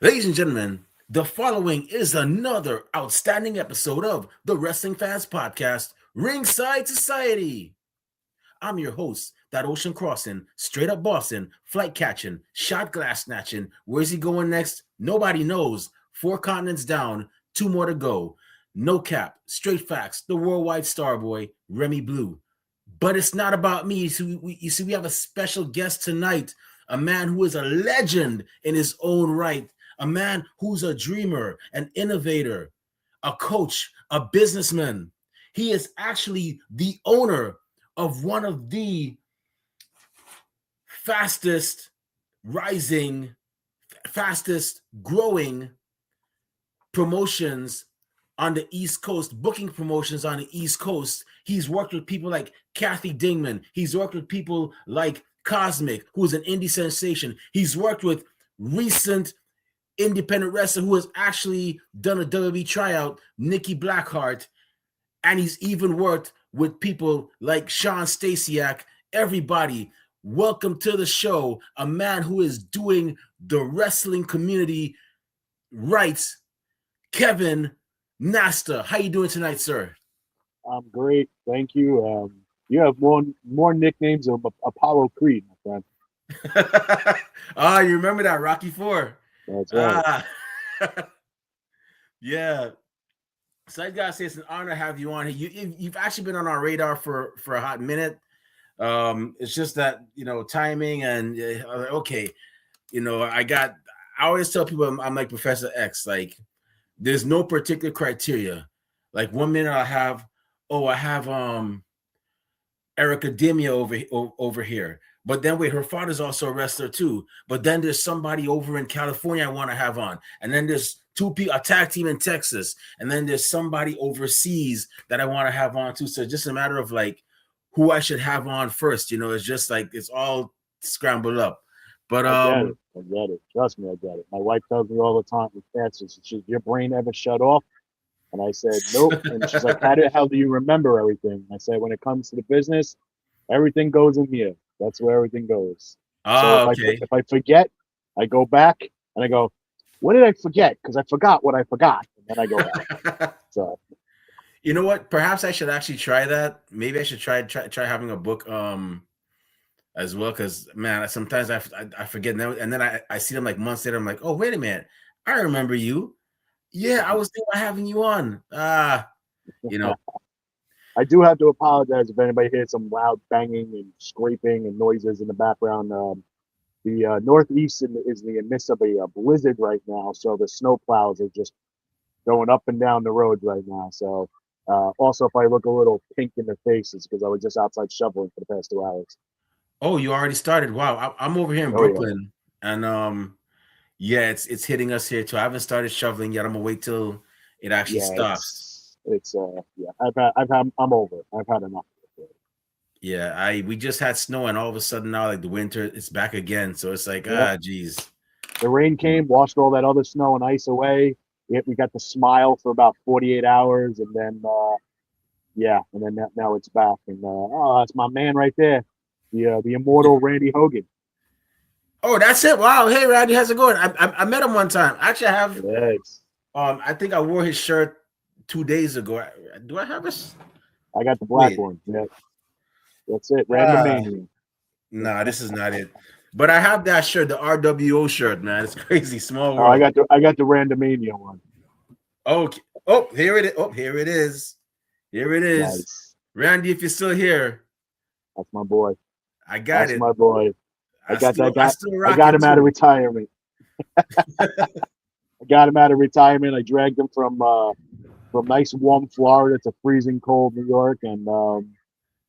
Ladies and gentlemen, the following is another outstanding episode of the Wrestling Fans Podcast, Ringside Society. I'm your host, that ocean crossing, straight up Boston, flight catching, shot glass snatching. Where's he going next? Nobody knows. 4 continents down, 2 more to go. No cap, straight facts, the worldwide star boy, Remy Blue. But it's not about me. You see, we have a special guest tonight, a man who is a legend in his own right, a man who's a dreamer, an innovator, a coach, a businessman. He is actually the owner of one of the fastest rising, fastest growing promotions on the East Coast, booking promotions on the East Coast. He's worked with people like Kathy Dingman. He's worked with people like Cosmic, who's an indie sensation. He's worked with recent independent wrestler who has actually done a WWE tryout, Nikki Blackheart. And he's even worked with people like Sean Stasiak. Everybody, welcome to the show, a man who is doing the wrestling community right, Kevin Nasta. How you doing tonight, sir? I'm great, thank you. You have more nicknames of Apollo Creed, my friend. You remember that Rocky Four? That's right. Ah, yeah. So I gotta say it's an honor to have you on here. You've actually been on our radar for a hot minute. It's just that timing and okay, I always tell people I'm like Professor X. Like there's no particular criteria. Like 1 minute I have Erica Demia over here. But then wait, her father's also a wrestler too. But then there's somebody over in California I want to have on. And then there's two people, a tag team in Texas. And then there's somebody overseas that I want to have on too. So it's just a matter of like who I should have on first. It's just like it's all scrambled up. But I get it. I get it. Trust me, I get it. My wife tells me all the time with cancer, she's, your brain ever shut off? And I said, nope. And she's like, how do you remember everything? I said, when it comes to the business, everything goes in here. That's where everything goes. So okay. if I forget, I go back and I go, what did I forget? Because I forgot what I forgot. And then I go back. So you know what? Perhaps I should actually try that. Maybe I should try having a book as well, because man, sometimes I forget, and then I see them like months later. I'm like, oh wait a minute, I remember you. Yeah, I was thinking about having you on. I do have to apologize if anybody hears some loud banging and scraping and noises in the background. The Northeast is in the midst of a blizzard right now, so the snow plows are just going up and down the road right now. So also, if I look a little pink in the face, it's because I was just outside shoveling for the past 2 hours. Oh, you already started. Wow, I'm over here in Oh yeah, Brooklyn, and yeah, it's hitting us here too. I haven't started shoveling yet. I'm gonna wait till it actually yeah. stops. It's yeah. I'm over it. I've had enough. Yeah, we just had snow, and all of a sudden now, like the winter, it's back again. So it's like, Yep. geez. The rain came, washed all that other snow and ice away. We got the smile for about 48 hours, and then yeah, and then now it's back. And oh, that's my man right there, the immortal Randy Hogan. Oh, that's it. Wow. Hey, Randy, how's it going? I met him one time. Actually, I have. Yes, I think I wore his shirt 2 days ago. Do I have this? I got the black Wait. one. Yeah, that's it. Randomania. Nah, this is not it. But I have that shirt, the RWO shirt, man. It's crazy. Small Oh, I world. got the Randomania one. Okay. Oh, here it is. Oh, here it is. Here it is. Nice. Randy, if you're still here, That's my boy. I got That's it. my boy. I still I rock got it him out of too. retirement. I got him out of retirement. I dragged him from nice warm Florida to freezing cold New York, and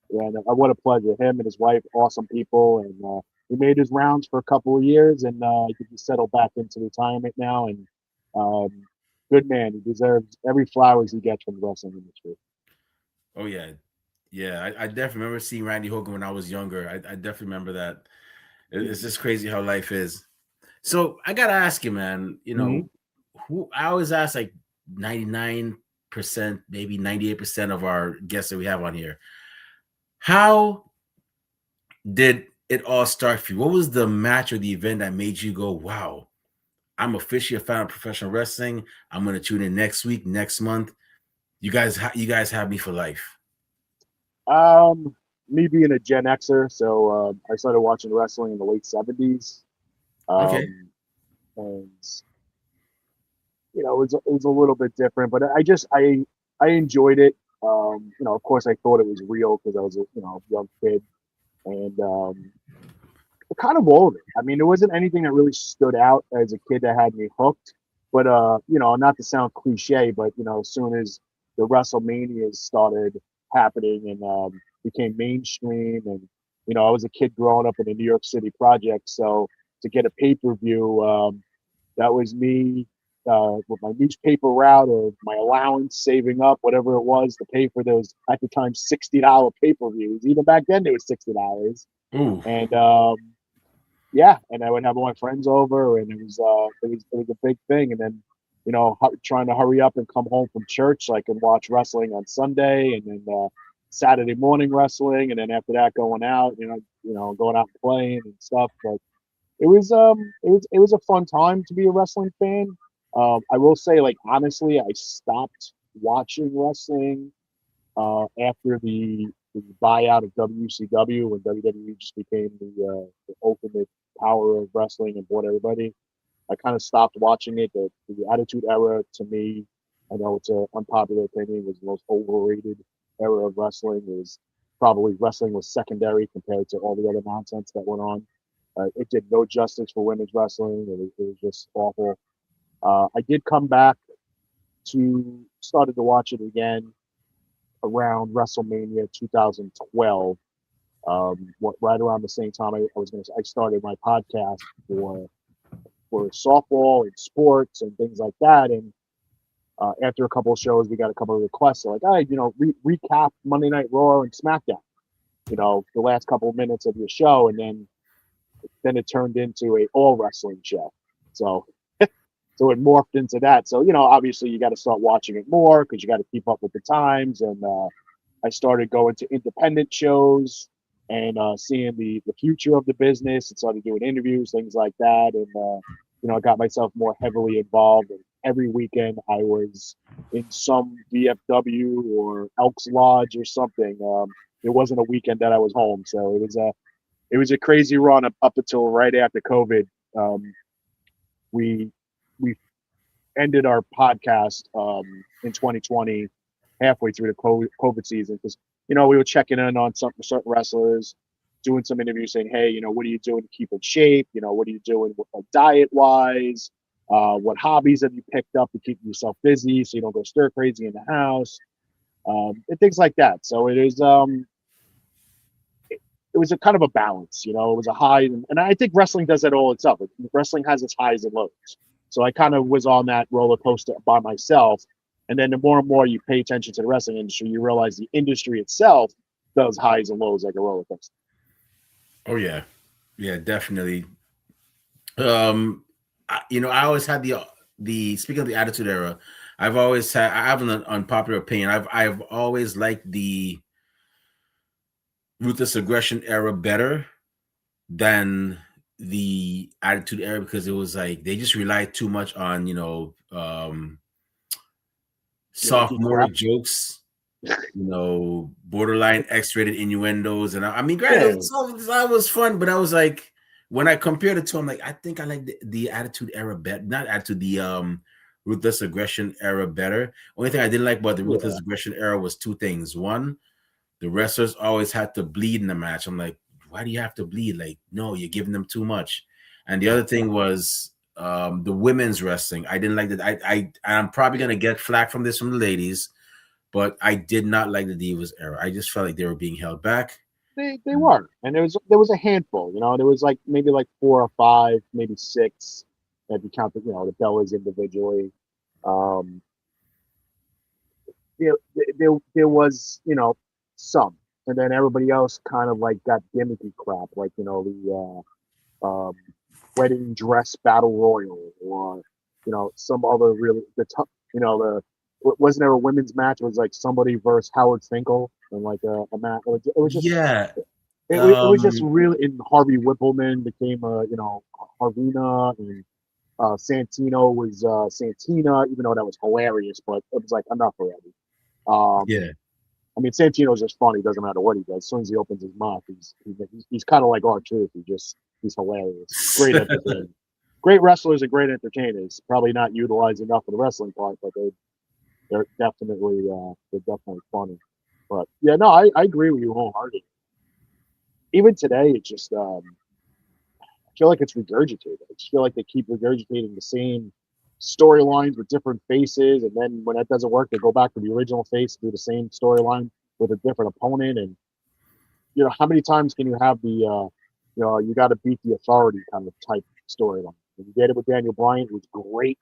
what a pleasure. Him and his wife, awesome people, and he made his rounds for a couple of years, and I think he settled back into retirement now. And um, good man, he deserves every flowers he gets from the wrestling industry. Oh yeah. Yeah. I definitely remember seeing Randy Hogan when I was younger. I definitely remember that. It's just crazy how life is. So I gotta ask you, man, Mm-hmm. who I always ask like 99%, maybe 98% of our guests that we have on here. How did it all start for you? What was the match or the event that made you go, wow, I'm officially a fan of professional wrestling. I'm gonna tune in next week, next month. You guys have me for life. Me being a Gen Xer, so I started watching wrestling in the late '70s, Okay. um, and it was a little bit different, but I enjoyed it. Of course, I thought it was real because I was a young kid, and kind of all of it. I mean, there wasn't anything that really stood out as a kid that had me hooked. But not to sound cliche, but as soon as the WrestleManias started happening and became mainstream, and I was a kid growing up in the New York City project, so to get a pay-per-view, that was me with my newspaper route or my allowance, saving up whatever it was to pay for those at the time $60 pay-per-views. Even back then, they were $60, Ooh. and yeah, and I would have all my friends over, and it was a big thing. And then, trying to hurry up and come home from church so I can watch wrestling on Sunday, and then Saturday morning wrestling, and then after that going out, going out and playing and stuff. But it was a fun time to be a wrestling fan. I will say, like honestly, I stopped watching wrestling after the buyout of WCW when WWE just became the ultimate power of wrestling and bought everybody. I kind of stopped watching it. The Attitude Era, to me, I know it's an unpopular opinion, was the most overrated era of wrestling. It was probably wrestling was secondary compared to all the other nonsense that went on. It did no justice for women's wrestling. It was just awful. I did come back to started to watch it again around WrestleMania 2012. Right around the same time I started my podcast for softball and sports and things like that. And after a couple of shows, we got a couple of requests. So like, all right, recap Monday Night Raw and SmackDown. The last couple of minutes of your show, and then it turned into a all wrestling show. So so it morphed into that. So obviously you got to start watching it more because you got to keep up with the times. And I started going to independent shows and seeing the future of the business and started doing interviews, things like that. And, I got myself more heavily involved. And every weekend I was in some VFW or Elks Lodge or something. It wasn't a weekend that I was home. So it was a crazy run up until right after COVID. We, we ended our podcast in 2020 halfway through the COVID season because we were checking in on some certain wrestlers, doing some interviews, saying, "Hey, what are you doing to keep in shape? What are you doing diet wise? What hobbies have you picked up to keep yourself busy so you don't go stir crazy in the house, and things like that." So it was a kind of a balance. It was a high, and I think wrestling does that all itself. Wrestling has its highs and lows. So I kind of was on that roller coaster by myself. And then the more and more you pay attention to the wrestling industry, you realize the industry itself does highs and lows like a roller coaster. Oh yeah. Yeah, definitely. I always had the speaking of the Attitude Era, I have an unpopular opinion. I've always liked the Ruthless Aggression era better than the Attitude Era because it was like they just relied too much on Yankee sophomoric crap. jokes, borderline X-rated innuendos, and I mean, Yeah. granted, that was fun, but I was like, when I compared it to, I'm like, I think I like the Attitude Era better, not Attitude, the Ruthless Aggression era better. Only thing I didn't like about the Ruthless Yeah. Aggression era was two things. One, the wrestlers always had to bleed in the match. I'm like, why do you have to bleed? Like, no, you're giving them too much. And the other thing was the women's wrestling. I didn't like that. I'm probably gonna get flack from this from the ladies, but I did not like the Divas era. I just felt like they were being held back. They were. And there was a handful, there was like maybe like 4 or 5, maybe 6 if you count the Bellas individually. Um, there was some, and then everybody else kind of like got gimmicky crap, like the wedding dress battle royal, or some other really the wasn't there a women's match? It was like somebody versus Howard Finkel and like a match. It was just Yeah. it was just really. And Harvey Whippleman became Harvina, and Santino was Santina, even though that was hilarious, but it was like enough already. Um, Yeah. I mean, Santino's just funny. Doesn't matter what he does. As soon as he opens his mouth, he's kind of like R-Truth. He's hilarious. Great entertainer. Great wrestlers and great entertainers. Probably not utilized enough for the wrestling part, but they're definitely funny. But yeah, no, I agree with you wholeheartedly. Even today, it's just I feel like it's regurgitated. I just feel like they keep regurgitating the same storylines with different faces, and then when that doesn't work, they go back to the original face, do the same storyline with a different opponent. And how many times can you have you got to beat the authority kind of type storyline? And you did it with Daniel Bryan, it was great,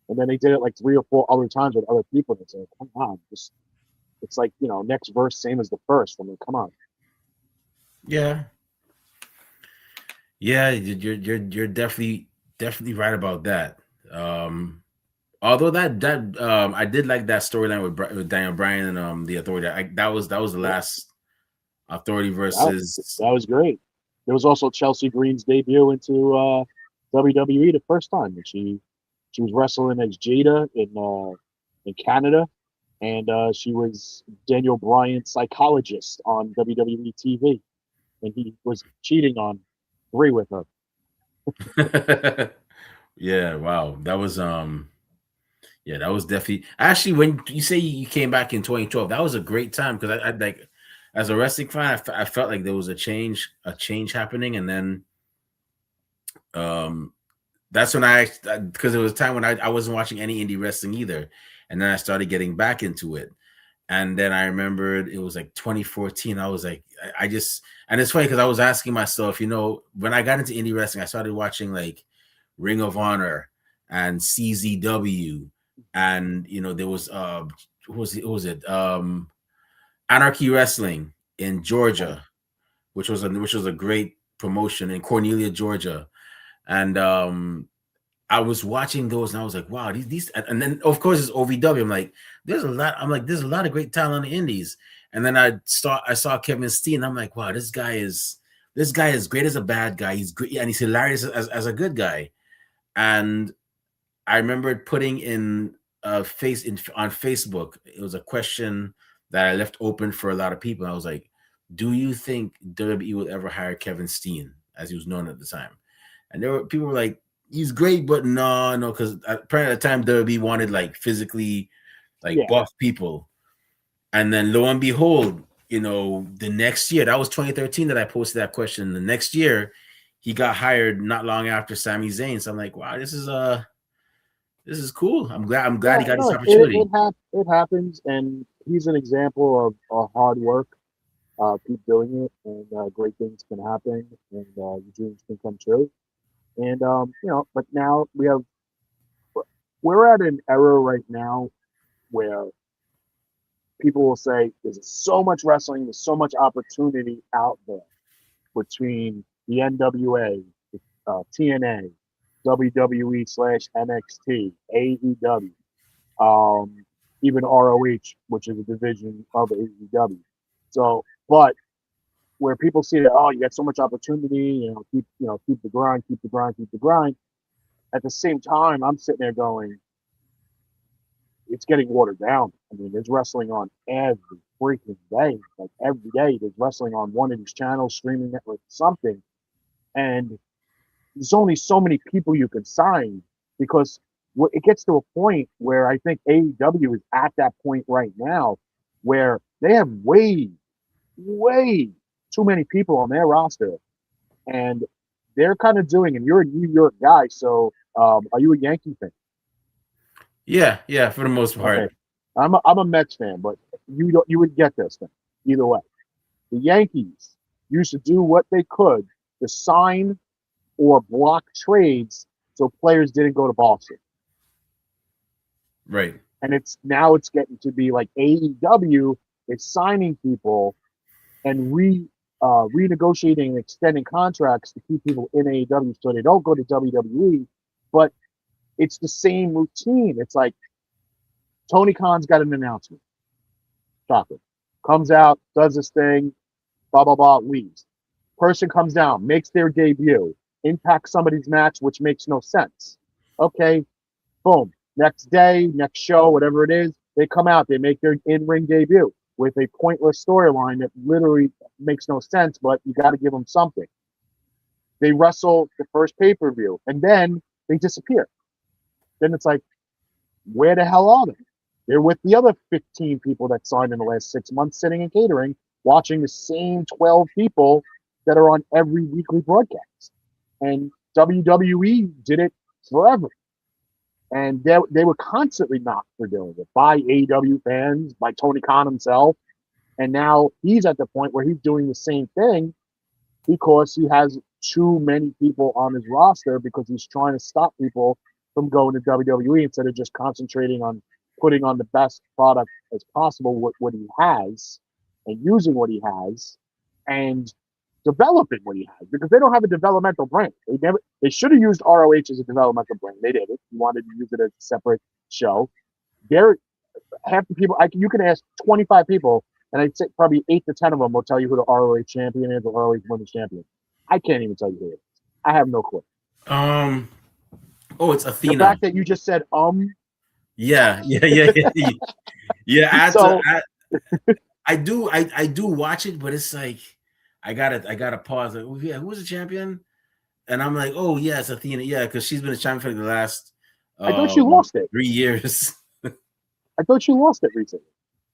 and then they did it like 3 or 4 other times with other people. And it's like, come on, just it's like next verse same as the first. I mean, come on. Yeah. Yeah, you're definitely right about that. Um, Although I did like that storyline with Daniel Bryan and the Authority. That was the Yeah, last Authority that, versus. that was great. There was also Chelsea Green's debut into WWE the first time, and she was wrestling as Jada in Canada, and she was Daniel Bryan's psychologist on WWE TV, and he was cheating on Brie with her. Yeah, wow, that was yeah, that was definitely actually when you say you came back in 2012. That was a great time because I like as a wrestling fan, I felt like there was a change happening, and then um that's when I because it was a time when I wasn't watching any indie wrestling either, and then I started getting back into it. And then I remembered it was like 2014. I was like, I just, and it's funny because I was asking myself, when I got into indie wrestling, I started watching like Ring of Honor and CZW, and there was who was it? Anarchy Wrestling in Right. Georgia, which was a great promotion in Cornelia, Georgia, and I was watching those and I was like, wow, these, and then of course it's OVW. I'm like, there's a lot of great talent on the indies. And then I saw Kevin Steen. I'm like, wow, this guy is great as a bad guy. He's great and he's hilarious as a good guy. And I remember putting in on Facebook. It was a question that I left open for a lot of people. I was like, do you think WWE will ever hire Kevin Steen, as he was known at the time? And people were like, he's great, but no, because apparently at the time WWE wanted like physically like Yeah. buff people. And then lo and behold, the next year, that was 2013 that I posted that question. The next year, he got hired not long after Sami Zayn. So I'm like, wow, this is cool. I'm glad Yeah, he got this no, it opportunity. it happens, and he's an example of hard work. Keep doing it, and great things can happen, and your dreams can come true. And but now we're at an era right now where people will say there's so much wrestling, there's so much opportunity out there between the NWA, TNA, WWE/NXT, AEW, even ROH, which is a division of AEW. So, but where people see that, oh, you got so much opportunity, keep the grind, keep the grind, keep the grind. At the same time, I'm sitting there going, it's getting watered down. I mean, there's wrestling on every freaking day. Like every day, there's wrestling on one of these channels, streaming network, something. And there's only so many people you can sign because it gets to a point where I think AEW is at that point right now where they have way, way too many people on their roster. And they're kind of doing, and you're a New York guy, so are you a Yankee fan? Yeah, yeah, for the most Okay. part. I'm a Mets fan, but you would get this thing either way. The Yankees used to do what they could to sign or block trades so players didn't go to Boston. Right. And it's getting to be like AEW is signing people and renegotiating and extending contracts to keep people in AEW so they don't go to WWE. But it's the same routine. It's like Tony Khan's got an announcement. Chocolate comes out, does this thing, blah blah blah, leaves. Person comes down, makes their debut, impacts somebody's match, which makes no sense. Okay, boom. Next day, next show, whatever it is, they come out, they make their in-ring debut with a pointless storyline that literally makes no sense, but you got to give them something. They wrestle the first pay-per-view, and then they disappear. Then it's like, where the hell are they? They're with the other 15 people that signed in the last 6 months, sitting in catering, watching the same 12 people that are on every weekly broadcast. And WWE did it forever. And they were constantly knocked for doing it by AEW fans, by Tony Khan himself. And now he's at the point where he's doing the same thing because he has too many people on his roster because he's trying to stop people from going to WWE instead of just concentrating on putting on the best product as possible with what he has and using what he has and developing what he has because they don't have a developmental brand. They should have used ROH as a developmental brand. They didn't. He wanted to use it as a separate show. There, half the people you can ask 25 people, and I'd say probably 8 to 10 of them will tell you who the ROH champion is or ROH women's champion. I can't even tell you who it is. I have no clue. Oh, it's The Athena. fact that you just said Yeah. So I do watch it, but it's like I gotta pause. Like, yeah, who's the champion? And I'm like, oh yeah, it's Athena. Yeah, because she's been a champion for the last I thought she lost it. 3 years. I thought she lost it recently.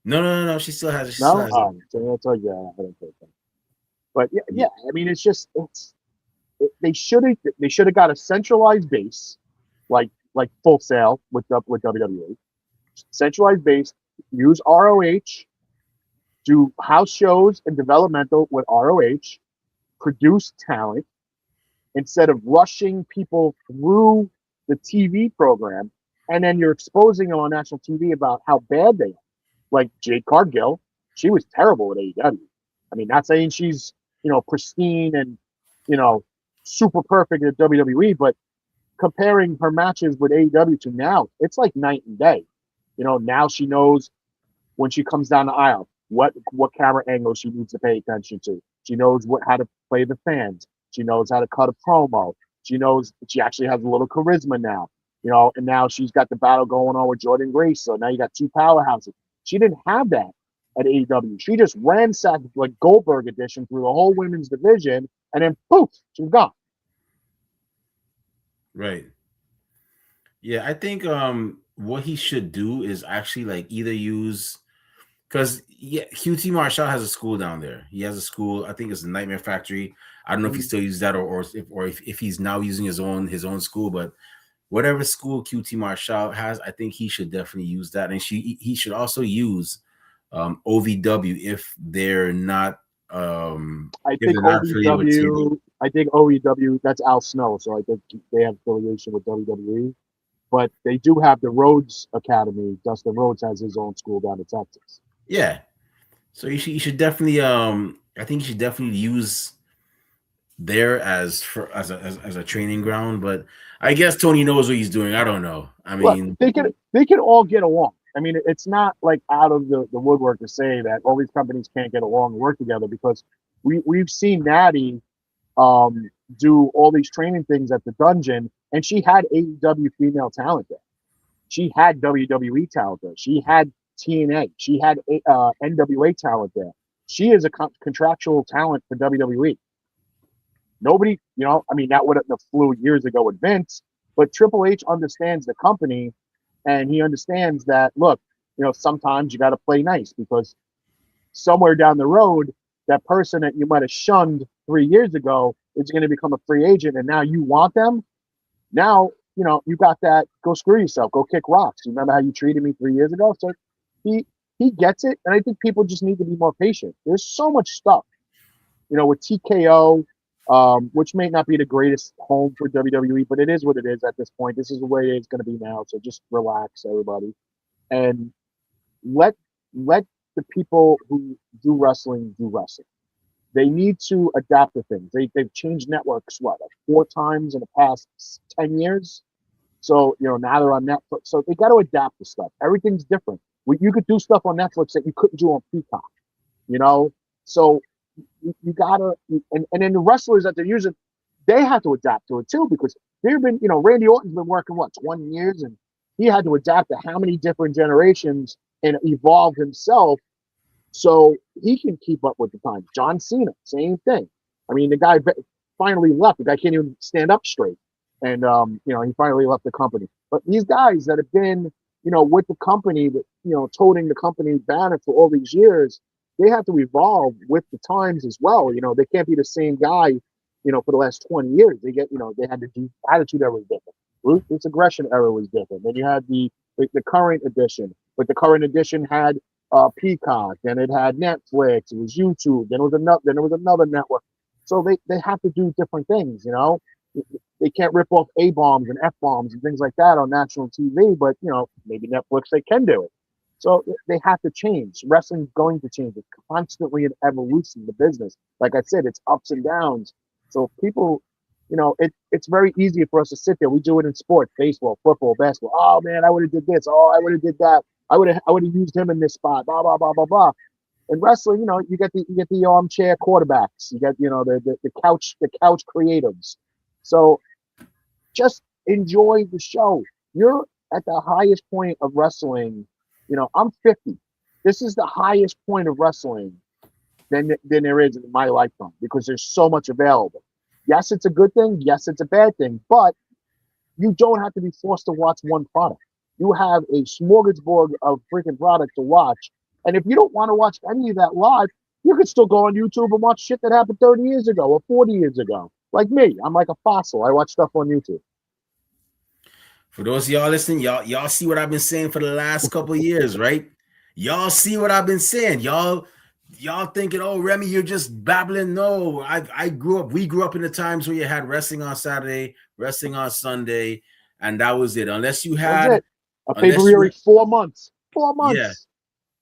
No. She still has it. She No, still has it. so that's all. Yeah, I don't think so. But yeah. I mean, they should have got a centralized base, like Full Sail with WWE. Centralized base, use ROH, do house shows and developmental with ROH, produce talent instead of rushing people through the TV program, and then you're exposing them on national TV about how bad they are. Like Jade Cargill, she was terrible at AEW. I mean, not saying she's pristine and super perfect at WWE, but comparing her matches with AEW to now, it's like night and day. Now she knows when she comes down the aisle what camera angle she needs to pay attention to. She knows how to play the fans. She knows how to cut a promo. She knows she actually has a little charisma now. And now she's got the battle going on with Jordan Grace. So now you got two powerhouses. She didn't have that at AEW. She just ransacked like Goldberg edition through the whole women's division, and then poof, she's gone. Right. Yeah, I think what he should do is actually like either use because QT Marshall has a school down there. He has a school. I think it's the Nightmare Factory. I don't know if he still uses that or if he's now using his own school, but whatever school QT Marshall has, I think he should definitely use that. And he should also use OVW if they're not I think OVW, that's Al Snow, so I think they have affiliation with WWE. But they do have the Rhodes Academy. Dustin Rhodes has his own school down in Texas. Yeah. So you should definitely I think you should definitely use there as a training ground, but I guess Tony knows what he's doing. I don't know. I mean, look, they can all get along. I mean, it's not like out of the woodwork to say that all these companies can't get along and work together because we've seen Natty do all these training things at the dungeon, and she had AEW female talent there. She had WWE talent there. She had TNA. She had NWA talent there. She is a contractual talent for WWE. Nobody, I mean, that would have flew years ago with Vince, but Triple H understands the company, and he understands that, look, sometimes you got to play nice because somewhere down the road, that person that you might have shunned 3 years ago is going to become a free agent, and now you want them. Now, you got that. Go screw yourself. Go kick rocks. You remember how you treated me 3 years ago? So he gets it, and I think people just need to be more patient. There's so much stuff, with TKO, which may not be the greatest home for WWE, but it is what it is at this point. This is the way it's going to be now. So just relax, everybody, and let the people who do wrestling do wrestling. They need to adapt to things. They've changed networks, like 4 times in the past 10 years. So, now they're on Netflix. So they got to adapt to stuff. Everything's different. You could do stuff on Netflix that you couldn't do on Peacock, So you got to, and then the wrestlers that they're using, they have to adapt to it too, because there have been, Randy Orton's been working, 20 years, and he had to adapt to how many different generations and evolve himself so he can keep up with the times. John Cena, same thing. I mean, the guy finally left. The guy can't even stand up straight. And, he finally left the company. But these guys that have been, with the company, that, toting the company banner for all these years, they have to evolve with the times as well. They can't be the same guy, for the last 20 years. They get, they had to do attitude era was different. Ruthless aggression era was different. Then you had the current edition, but the current edition had Peacock, then it had Netflix, it was YouTube, then it was another network. So they have to do different things, They can't rip off A bombs and F bombs and things like that on national TV, but maybe Netflix they can do it. So they have to change. Wrestling's going to change. It's constantly an evolution. The business, like I said, it's ups and downs. So people, it's very easy for us to sit there. We do it in sports, baseball, football, basketball. Oh man, I would have did this. Oh, I would have did that. I would have used him in this spot. Blah blah blah blah blah. In wrestling, you get the armchair quarterbacks. You get the couch creatives. So just enjoy the show. You're at the highest point of wrestling. I'm 50. This is the highest point of wrestling than there is in my lifetime because there's so much available. Yes, it's a good thing. Yes, it's a bad thing. But you don't have to be forced to watch one product. You have a smorgasbord of freaking product to watch. And if you don't want to watch any of that live, you can still go on YouTube and watch shit that happened 30 years ago or 40 years ago. Like me, I'm like a fossil. I watch stuff on YouTube. For those of y'all listening, y'all see what I've been saying for the last couple of years, right? Y'all see what I've been saying. Y'all thinking, oh, Remy, you're just babbling. No, we grew up in the times where you had wrestling on Saturday, wrestling on Sunday, and that was it. Unless you had a pay-per-view every 4 months. 4 months. Yeah.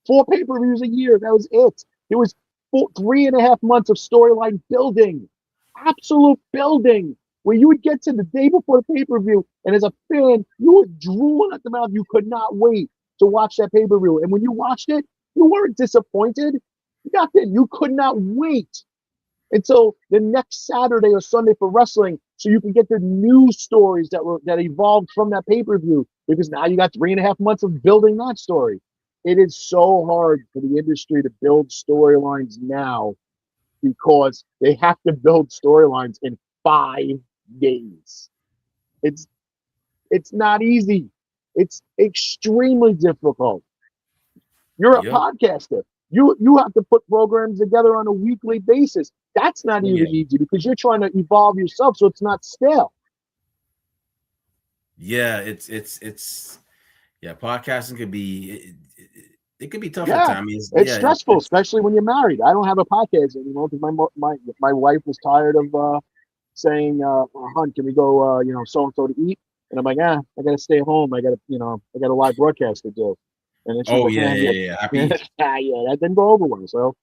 4 pay-per-views a year. That was it. It was 3.5 months of storyline building. Absolute building. Where you would get to the day before the pay-per-view, and as a fan, you were drooling at the mouth. You could not wait to watch that pay-per-view. And when you watched it, you weren't disappointed. Nothing. You could not wait until the next Saturday or Sunday for wrestling, so you can get the new stories that evolved from that pay-per-view. Because now you got 3.5 months of building that story. It is so hard for the industry to build storylines now because they have to build storylines in 5 days. It's not easy. It's extremely difficult. You're a podcaster. You have to put programs together on a weekly basis. That's not even easy because you're trying to evolve yourself so it's not stale. Yeah, it's podcasting could be it could be tough at times. It's stressful, especially when you're married. I don't have a podcast anymore because my wife was tired of saying, "Hun, can we go so and so to eat?" And I'm like, I got to stay home. I got a live broadcast to do. And then she's that didn't go over well. So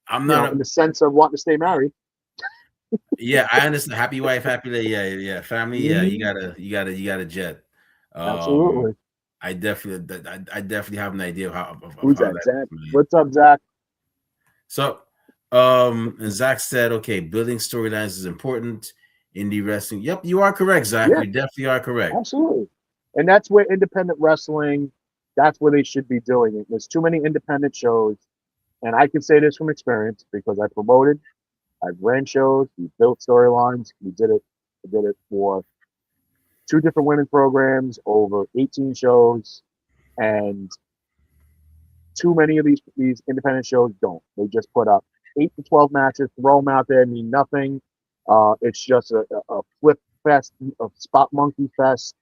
I'm not in the sense of wanting to stay married. Yeah, I understand. Happy wife, happy day. Yeah. Family. Yeah, you gotta jet. Absolutely. I definitely have an idea of how. Who's that, Zach? What's up, Zach? So, and Zach said, "Okay, building storylines is important. Indie wrestling. Yep, you are correct, Zach. You definitely are correct. Absolutely, and that's where independent wrestling. That's where they should be doing it. There's too many independent shows, and I can say this from experience because I promoted, I ran shows, we built storylines, we did it. I did it for 2 different women's programs over 18 shows, and too many of these independent shows don't. They just put up 8 to 12 matches, throw them out there, mean nothing. It's just a flip fest, a spot monkey fest.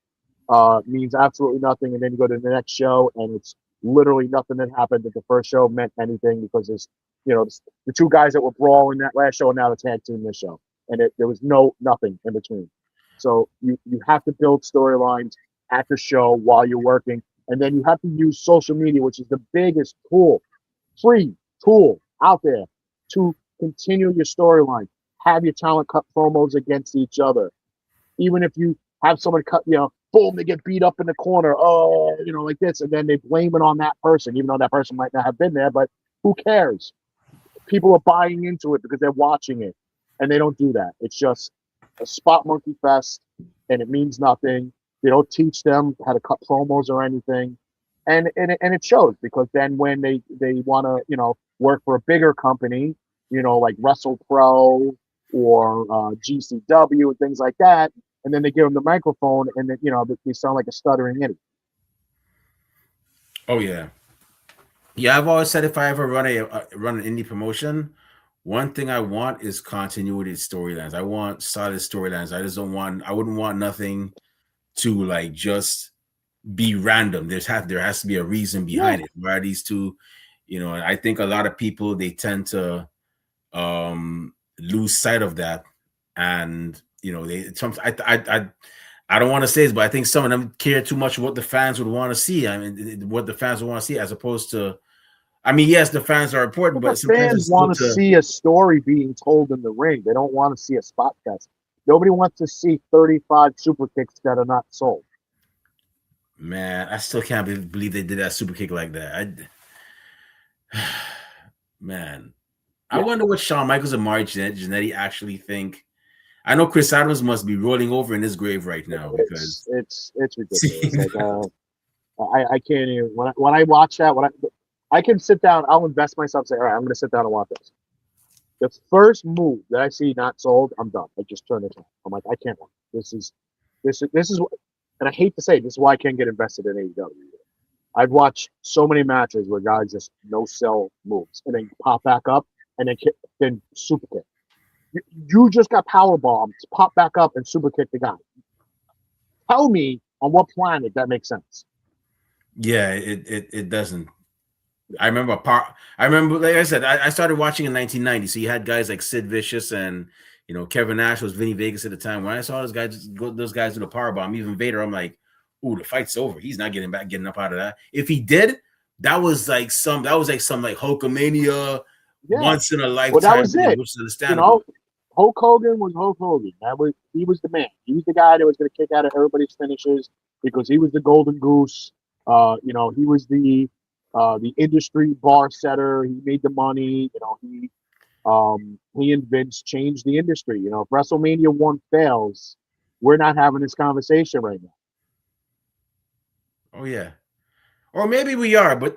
Means absolutely nothing, and then you go to the next show, and it's literally nothing that happened at the first show meant anything because there's, the 2 guys that were brawling that last show, and now the tag team this show, and there was nothing in between. So you have to build storylines at the show while you're working, and then you have to use social media, which is the biggest free tool out there to continue your storyline. Have your talent cut promos against each other, even if you have someone cut, boom, they get beat up in the corner, like this, and then they blame it on that person, even though that person might not have been there, but who cares? People are buying into it because they're watching it, and they don't do that. It's just a spot monkey fest, and it means nothing. They don't teach them how to cut promos or anything, and it shows because then when they want to work for a bigger company, like Wrestle Pro or GCW and things like that, and then they give them the microphone, and then they sound like a stuttering idiot. Oh yeah, yeah. I've always said if I ever run an indie promotion, one thing I want is continuity storylines. I want solid storylines. I just don't want. I wouldn't want nothing to like just be random. There has to be a reason Yeah, behind it. Why are these two? And I think a lot of people they tend to lose sight of that, and they some I don't want to say this, but I think some of them care too much what the fans would want to see. I mean, what the fans would want to see, as opposed to, I mean, yes, the fans are important, but the but sometimes fans it's good want to to. see a story being told in the ring. They don't want to see a spot fest. Nobody wants to see 35 super kicks that are not sold. Man, I still can't believe they did that super kick like that. Man, I Yeah, wonder what Shawn Michaels and Marty Jannetty actually think. I know Chris Adams must be rolling over in his grave right now it's because it's it's ridiculous. seeing Like I can't even when I watch that I can sit down. I'll invest myself. Say, all right, I'm going to sit down and watch this. The first move that I see not sold, I'm done. I just turn it off. I'm like, I can't watch. This is, and I hate to say this is why I can't get invested in AEW. I've watched so many matches where guys just no sell moves and then pop back up and then super kick. You just got power bombed, pop back up and super kick the guy. Tell me on what planet that makes sense. yeah, it doesn't. I remember, like I said, I started watching in 1990. So you had guys like Sid Vicious and Kevin Nash was Vinny Vegas at the time. When I saw those guys do the power bomb, even Vader, I'm like, ooh, the fight's over. He's not getting up out of that. If he did, that was like some like Hulkamania Yeah. once in a Well, that lifetime was thing, it. which is You understandable. know, Hulk Hogan was Hulk Hogan. He was the man. He was the guy that was going to kick out of everybody's finishes because he was the golden goose. He was the industry bar setter. He made the money. He and Vince changed the industry. If WrestleMania 1 fails, we're not having this conversation right now. Oh yeah. Or maybe we are, but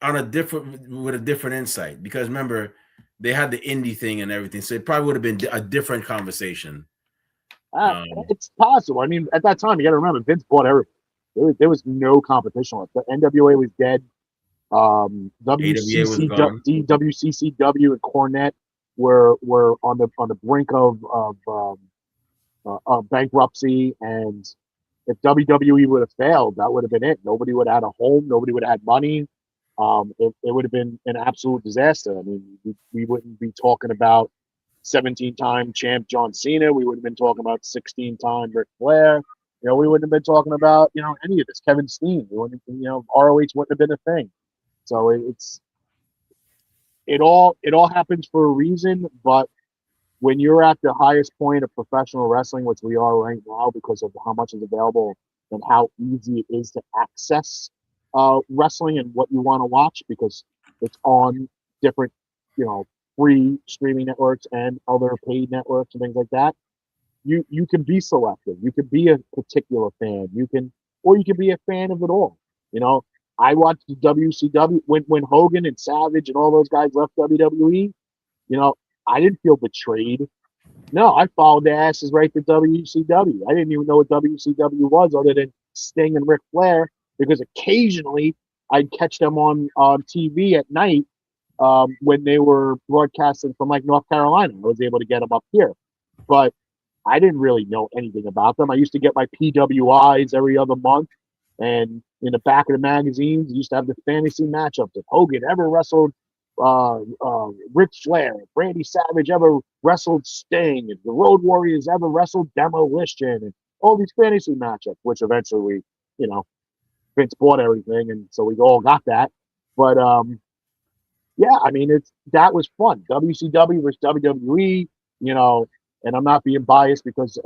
on a different with a different insight. Because remember, they had the indie thing and everything, so it probably would have been a different conversation. Um, It's possible. I mean, at that time, you got to remember, Vince bought everything. There was no competition left. The NWA was dead. AWA was WCCW, gone. WCCW, and Cornette were on the brink of bankruptcy, and if WWE would have failed, that would have been it. Nobody would have had a home. Nobody would have had money. It would have been an absolute disaster. I mean, we wouldn't be talking about 17-time champ John Cena. We wouldn't have been talking about 16-time Ric Flair. We wouldn't have been talking about any of this. Kevin Steen. We wouldn't, ROH wouldn't have been a thing. So it all happens for a reason. But when you're at the highest point of professional wrestling, which we are right now, because of how much is available and how easy it is to access wrestling and what you want to watch, because it's on different, free streaming networks and other paid networks and things like that. You can be selective. You can be a particular fan. Or you can be a fan of it all. You know, I watched the WCW when Hogan and Savage and all those guys left WWE. You know, I didn't feel betrayed. No, I followed their asses right to WCW. I didn't even know what WCW was other than Sting and Ric Flair, because occasionally I'd catch them on TV at night when they were broadcasting from like North Carolina. I was able to get them up here, but I didn't really know anything about them. I used to get my PWIs every other month, and in the back of the magazines, you used to have the fantasy matchups. If Hogan ever wrestled Ric Flair, Randy Savage ever wrestled Sting, and the Road Warriors ever wrestled Demolition, and all these fantasy matchups, which eventually Vince bought everything, and so we all got that. But yeah, I mean, that was fun. WCW versus WWE, and I'm not being biased because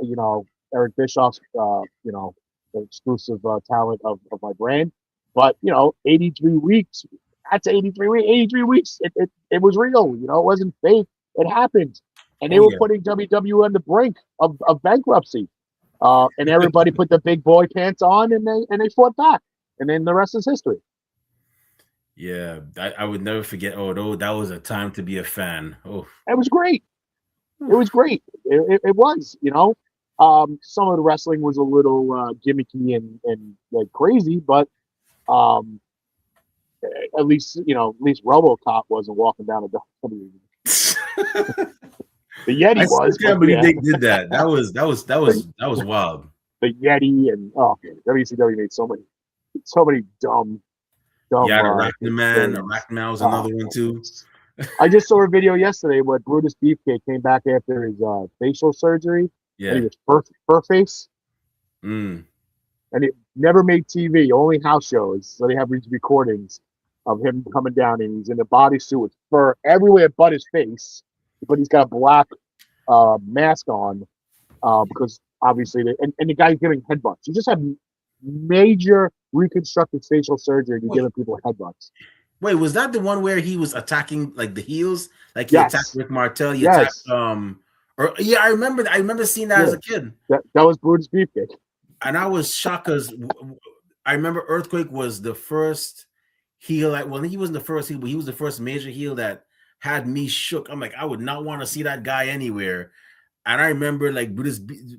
Eric Bischoff's the exclusive talent of my brand, but 83 weeks. That's 83 weeks. 83 weeks. It was real. It wasn't fake. It happened. and they Oh were yeah. putting WWE on the brink of bankruptcy. And everybody put the big boy pants on, and they fought back, and then the rest is history. Yeah, I would never forget. Oh, though, that was a time to be a fan. Oh, It was great. It was great. It was, you know. Some of the wrestling was a little gimmicky and like crazy, but um, at least at least RoboCop wasn't walking down a WWE. The I Yeti still was, but can't believe yeah, they did that. the, That was wild. the Yeti and oh man, WCW made so many dumb Yeah, the things. Arachne Man was Oh another one too. goodness. I just saw a video yesterday where Brutus Beefcake came back after his facial surgery, and he Yeah. was fur face, Mm. and it never made TV, only house shows. So they have these recordings of him coming down, and he's in a bodysuit with fur everywhere but his face, but he's got a black mask on because obviously, and the guy's giving headbutts. He just had major reconstructive facial surgery to Wait, giving people headbutts. wait, was that the one where he was attacking like the heels? Like he attacked Yes, Rick Martel, he attacked yes, or yeah, I remember seeing that yeah. as a kid. That was Brutus Beefcake. And I was shocked because I remember Earthquake was the first heel. Well, he wasn't the first heel, but he was the first major heel that had me shook. I'm like, I would not want to see that guy anywhere. And I remember like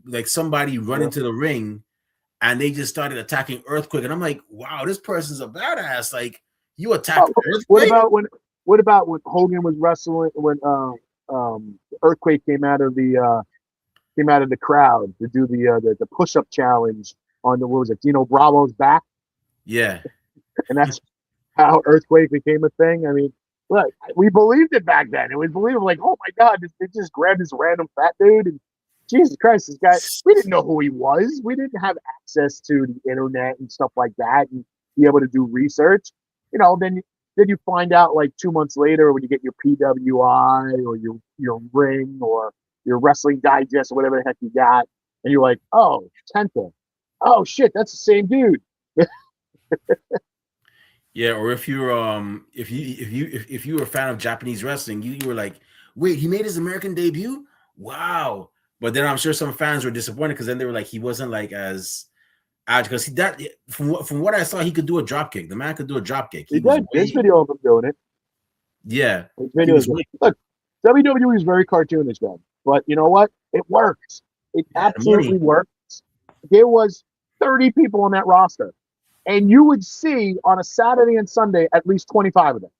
like somebody run Yeah. into the ring, and they just started attacking Earthquake, and I'm like, wow, this person's a badass. Like you attacked Oh, what Earthquake? about when? What about when Hogan was wrestling when Earthquake came out of the crowd to do the push up challenge on the what was it Dino Bravo's back, Yeah, and that's how Earthquake became a thing. I mean, look, we believed it back then. It was believable. Like, oh my god, they just grabbed this random fat dude and Jesus Christ, this guy. We didn't know who he was. We didn't have access to the internet and stuff like that, and be able to do research. Then you find out like 2 months later when you get your PWI or your ring or your Wrestling Digest or whatever the heck you got, and you're like, oh, Tenta. Oh shit, that's the same dude. yeah. Or if you're if you were a fan of Japanese wrestling, you were like, wait, he made his American debut? Wow. But then I'm sure some fans were disappointed because then they were like, he wasn't like as because that from what I saw, he could do a drop kick. The man could do a drop kick. He He was did. There's way video of him doing it. yeah. There's He videos. was way Look, WWE is very cartoonish, man. But you know what? It works. It yeah. The absolutely money. works. There was 30 people on that roster, and you would see on a Saturday and Sunday at least 25 of them.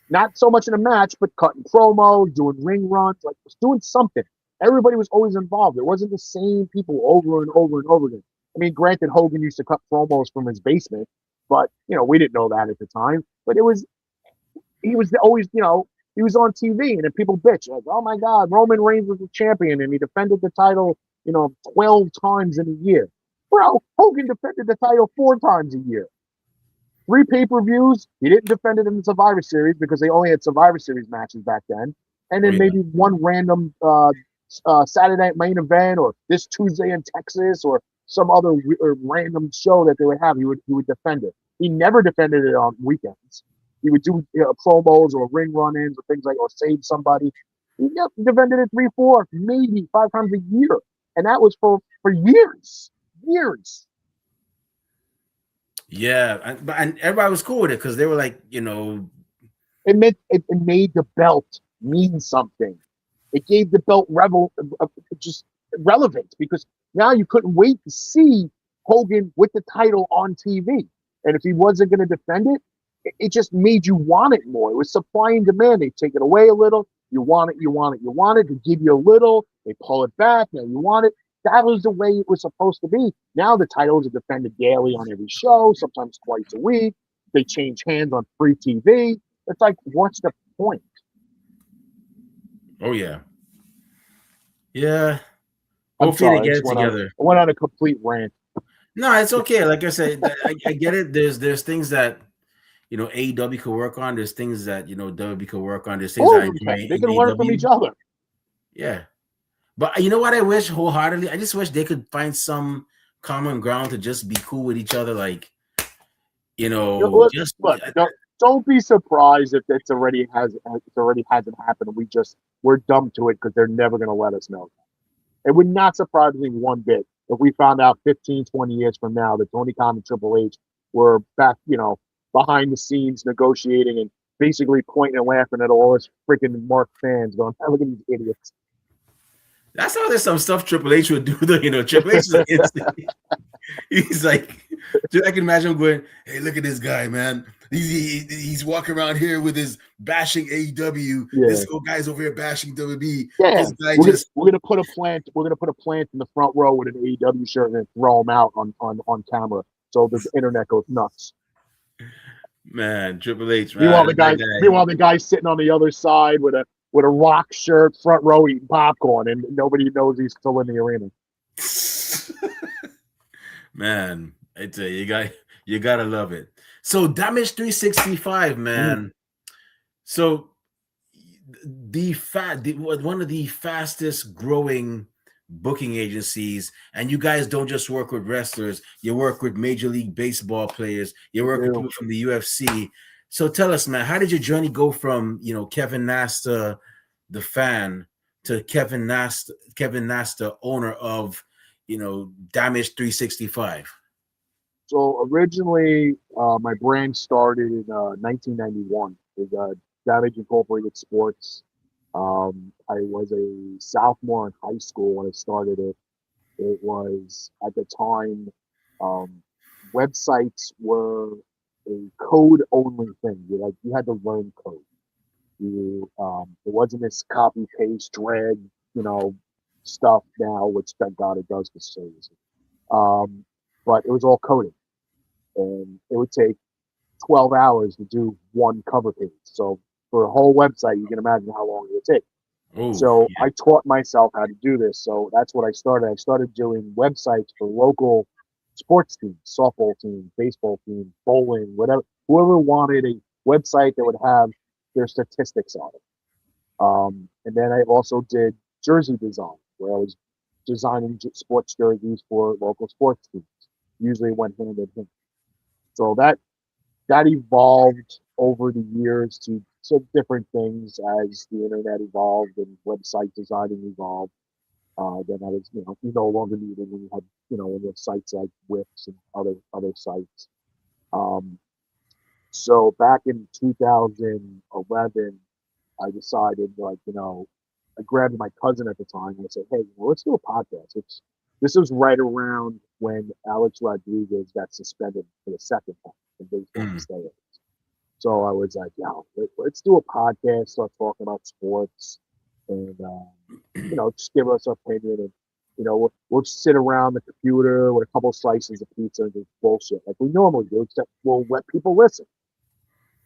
Not so much in a match, but cutting promos, doing ring runs, like doing something. Everybody was always involved. It wasn't the same people over and over and over again. I mean, granted, Hogan used to cut promos from his basement, but we didn't know that at the time. But he was always, he was on TV, and then people bitch like, "Oh my God, Roman Reigns was the champion, and he defended the title, 12 times in a year." Bro, Hogan defended the title 4 times a year. 3 pay-per-views. He didn't defend it in the Survivor Series because they only had Survivor Series matches back then, and Oh then yeah. maybe one random Saturday night main event or this Tuesday in Texas or some other random show that they would have. He would defend it. He never defended it on weekends. He would do promos or ring run-ins or things like or save somebody. He defended it 3, 4, maybe 5 times a year, and that was for years. Yeah, and everybody was cool with it because they were like, It made the belt mean something. It gave the belt just relevance because now you couldn't wait to see Hogan with the title on TV. And if he wasn't going to defend it just made you want it more. It was supply and demand. They take it away a little. You want it, you want it, you want it. They give you a little. They pull it back. Now you want it. That was the way it was supposed to be. Now the titles are defended daily on every show, sometimes twice a week. They change hands on free TV. It's like, what's the point? oh yeah, yeah. I'm Hopefully they sorry, get it together. I went on a complete rant. No, it's okay. Like I said, I get it. There's things that AEW could work on. There's things that WWE could work on. There's things All that I of them enjoy can. They in can learn from AEW. each other. Yeah, but you know what? I wish wholeheartedly. I just wish they could find some common ground to just be cool with each other. Like just Look, don't be surprised if it already hasn't happened. We just we're dumb to it because they're never going to let us know. It would not surprise me one bit if we found out 15, 20 years from now that Tony Khan and Triple H were back, behind the scenes negotiating and basically pointing and laughing at all us freaking Mark fans going, "Oh, look at these idiots." That's how there's some stuff Triple H would do. Though, Triple H is an instant. He's like, I can imagine him going, "Hey, look at this guy, man. He's walking around here with his bashing AEW. Yeah. This guy's over here bashing WWE. Yeah, This guy we're gonna put a plant. We're gonna put a plant in the front row with an AEW shirt and then throw him out on camera, so the internet goes nuts. Man, Triple H, man. Meanwhile, the guy's sitting on the other side with a Rock shirt, front row eating popcorn, and nobody knows he's still in the arena. Man, I tell you, you gotta love it. So Damage 365, man. So one of the fastest growing booking agencies, and you guys don't just work with wrestlers, you work with Major League Baseball players, you work with people from the UFC. So tell us, man, how did your journey go from Kevin Nasta, the fan, to Kevin Nasta, owner of Damage 365? So originally, my brand started in 1991 with Damage Incorporated Sports. I was a sophomore in high school when I started it. It was at the time, websites were a code only thing. You had to learn code. It wasn't this copy paste drag stuff now, which thank God it does for some reason. But it was all coding, and it would take 12 hours to do one cover page. So for a whole website, you can imagine how long it would take. So I taught myself how to do this. So that's what I started. I started doing websites for local sports teams, softball teams, baseball teams, bowling, whatever. Whoever wanted a website that would have their statistics on it. And then I also did jersey design, where I was designing sports jerseys for local sports teams. Usually went hand in hand. So that evolved over the years to some different things as the internet evolved and website designing evolved. Then I was, you no longer needed when you had, when you have sites like Wix and other sites. So back in 2011, I decided, I grabbed my cousin at the time and I said, "Hey, let's do a podcast." This was right around when Alex Rodriguez got suspended for the second time in baseball stay. So I was like, "Yeah, let's do a podcast, start talking about sports, and just give us our opinion, and we'll sit around the computer with a couple slices of pizza and just bullshit like we normally do, except we'll let people listen."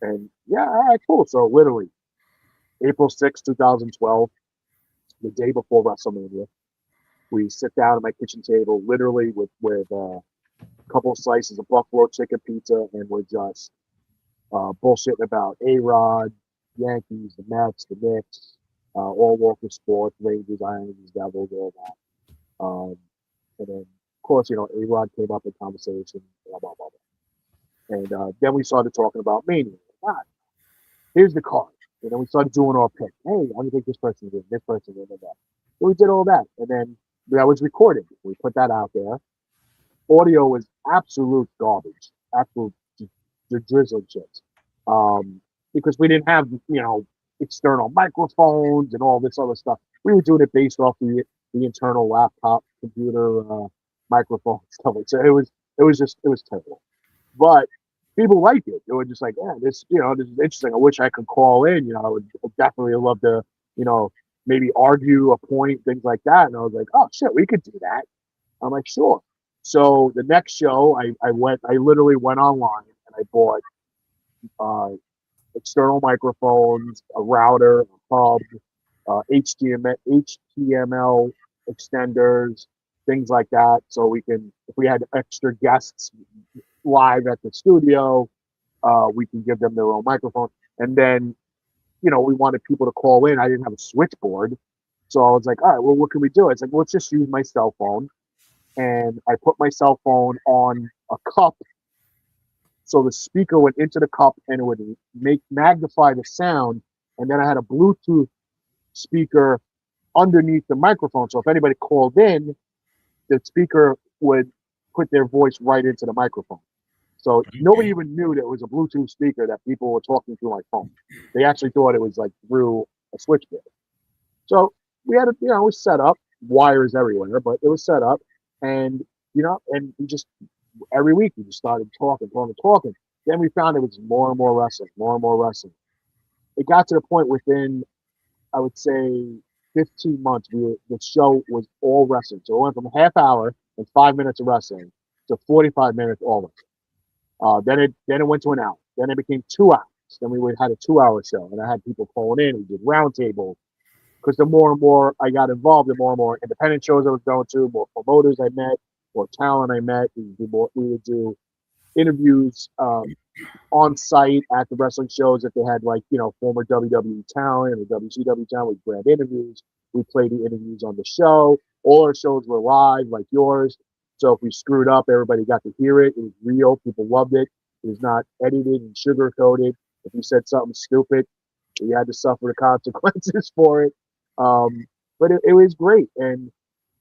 And yeah, all right, cool. So literally, April 6, 2012, the day before WrestleMania, we sit down at my kitchen table, literally with a couple of slices of buffalo chicken pizza, and we're just bullshitting about A-Rod, Yankees, the Mets, the Knicks, all local sports, Rangers, Islanders, Devils, all that. And then, of course, A-Rod came up in conversation, blah, blah, blah, blah. And then we started talking about Mania. God, here's the card. And then we started doing our pick. Hey, I'm going to take this person in, this person in, and that. So we did all that. And then that was recorded. We put that out there. Audio was absolute garbage. Absolute drizzling shit. Because we didn't have, external microphones and all this other stuff. We were doing it based off the internal laptop, computer, microphone stuff. So it was terrible. But people liked it. They were just like, "Yeah, this is interesting. I wish I could call in. I would definitely love to, maybe argue a point, things like that." And I was like, "Oh shit, we could do that." I'm like, "Sure." So the next show, I literally went online and I bought external microphones, a router, a hub, HTML extenders, things like that. So we can, if we had extra guests live at the studio, we can give them their own microphone. And then, we wanted people to call in. I didn't have a switchboard. So I was like, all right, well, what can we do? It's like, let's just use my cell phone. And I put my cell phone on a cup. So the speaker went into the cup and it would magnify the sound. And then I had a Bluetooth speaker underneath the microphone. So if anybody called in, the speaker would put their voice right into the microphone. So nobody Okay. even knew that it was a Bluetooth speaker that people were talking through my phone. They actually thought it was like through a switchboard. So we had it, it was set up, wires everywhere, but it was set up, and and we just every week we just started talking, talking, talking. Then we found it was more and more wrestling, more and more wrestling. It got to the point within, I would say, 15 months, the show was all wrestling. So it went from a half hour and 5 minutes of wrestling to 45 minutes all wrestling. Then it went to an hour. Then it became 2 hours. Then we had a 2 hour show, and I had people calling in. We did roundtables because the more and more I got involved, the more and more independent shows I was going to, more promoters I met, more talent I met. We would do interviews on site at the wrestling shows if they had like former WWE talent or WCW talent. We'd grab interviews. We played the interviews on the show. All our shows were live, like yours. So if we screwed up, everybody got to hear it. It was real. People loved it. It was not edited and sugar coated. If you said something stupid, you had to suffer the consequences for it. But it was great, and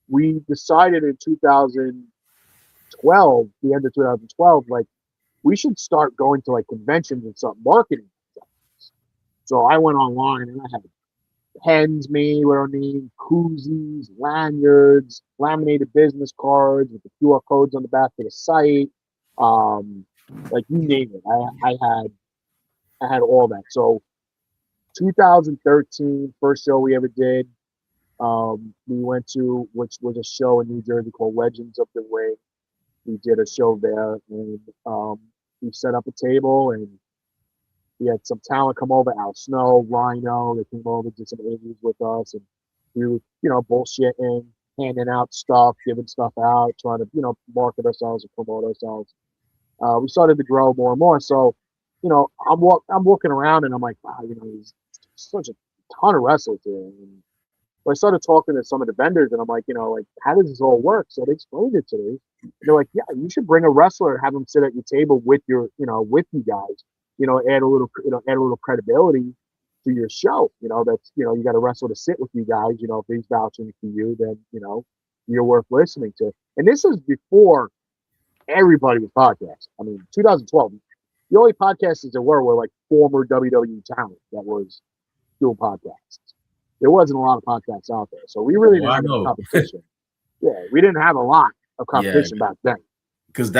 we decided in 2012, the end of 2012, like we should start going to like conventions and stuff, marketing. So I went online and I had pens made with our name, koozies, lanyards, laminated business cards with the QR codes on the back of the site. Um, like you name it, I had all that. So 2013, first show we ever did. We went to, which was a show in New Jersey called Legends of the Ring. We did a show there, and we set up a table, and we had some talent come over, Al Snow, Rhino. They came over, did some interviews with us, and we were, bullshitting, handing out stuff, giving stuff out, trying to, market ourselves and promote ourselves. We started to grow more and more. So, I'm walking around, and I'm like, wow, there's such a ton of wrestlers here. And so I started talking to some of the vendors, and I'm like, like, how does this all work? So they explained it to me. They're like, yeah, you should bring a wrestler and have them sit at your table with with you guys. Add a little credibility to your show. That's you got a wrestler to sit with you guys. If he's vouching for you, then you're worth listening to. And this is before everybody was podcasting. I mean, 2012, the only podcasts there were like former WWE talent that was doing podcasts. There wasn't a lot of podcasts out there, so we really Oh, didn't I have any know. competition. Yeah, we didn't have a lot of Yeah, competition back then. because Um,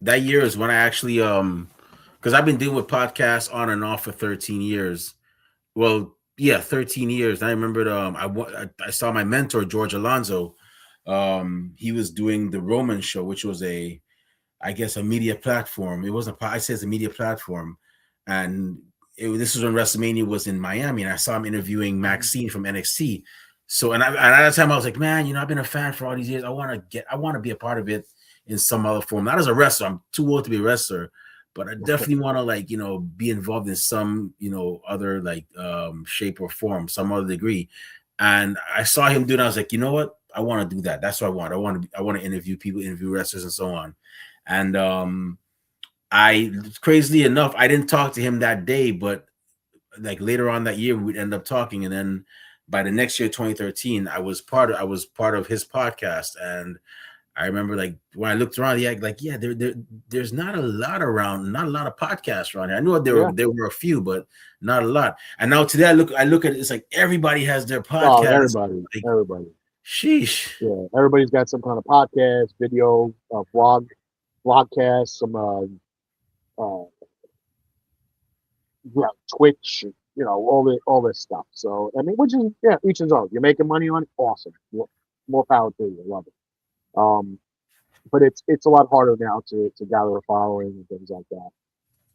that year is when I actually because I've been dealing with podcasts on and off for 13 years. Well, yeah, 13 years. I remembered I saw my mentor George Alonso. He was doing the Roman show, which was I guess a media platform. It wasn't I say it's a media platform, and this was when WrestleMania was in Miami, and I saw him interviewing Maxine from NXT. So, and at that time I was like, man, I've been a fan for all these years. I want to be a part of it in some other form. Not as a wrestler. I'm too old to be a wrestler, but I definitely want to be involved in some other shape or form, some other degree. And I saw him do it. I was like, you know what? I want to do that. That's what I want. I want to interview people, interview wrestlers, and so on. And I crazily enough, I didn't talk to him that day, but like later on that year, we'd end up talking. And then by the next year, 2013, I was part of his podcast. And I remember like when I looked around, there's not a lot around, not a lot of podcasts around here. I knew yeah. there were a few, but not a lot. And now today I look at it, it's like everybody has their Oh, podcast. Like, everybody. sheesh. Yeah, everybody's got some kind of podcast, video, vlogcast, some uh, Twitch, all this stuff. So I mean, which is each his own. You're making money on it, awesome. More power to you. I love it. Um, but it's a lot harder now to gather a following and things like that.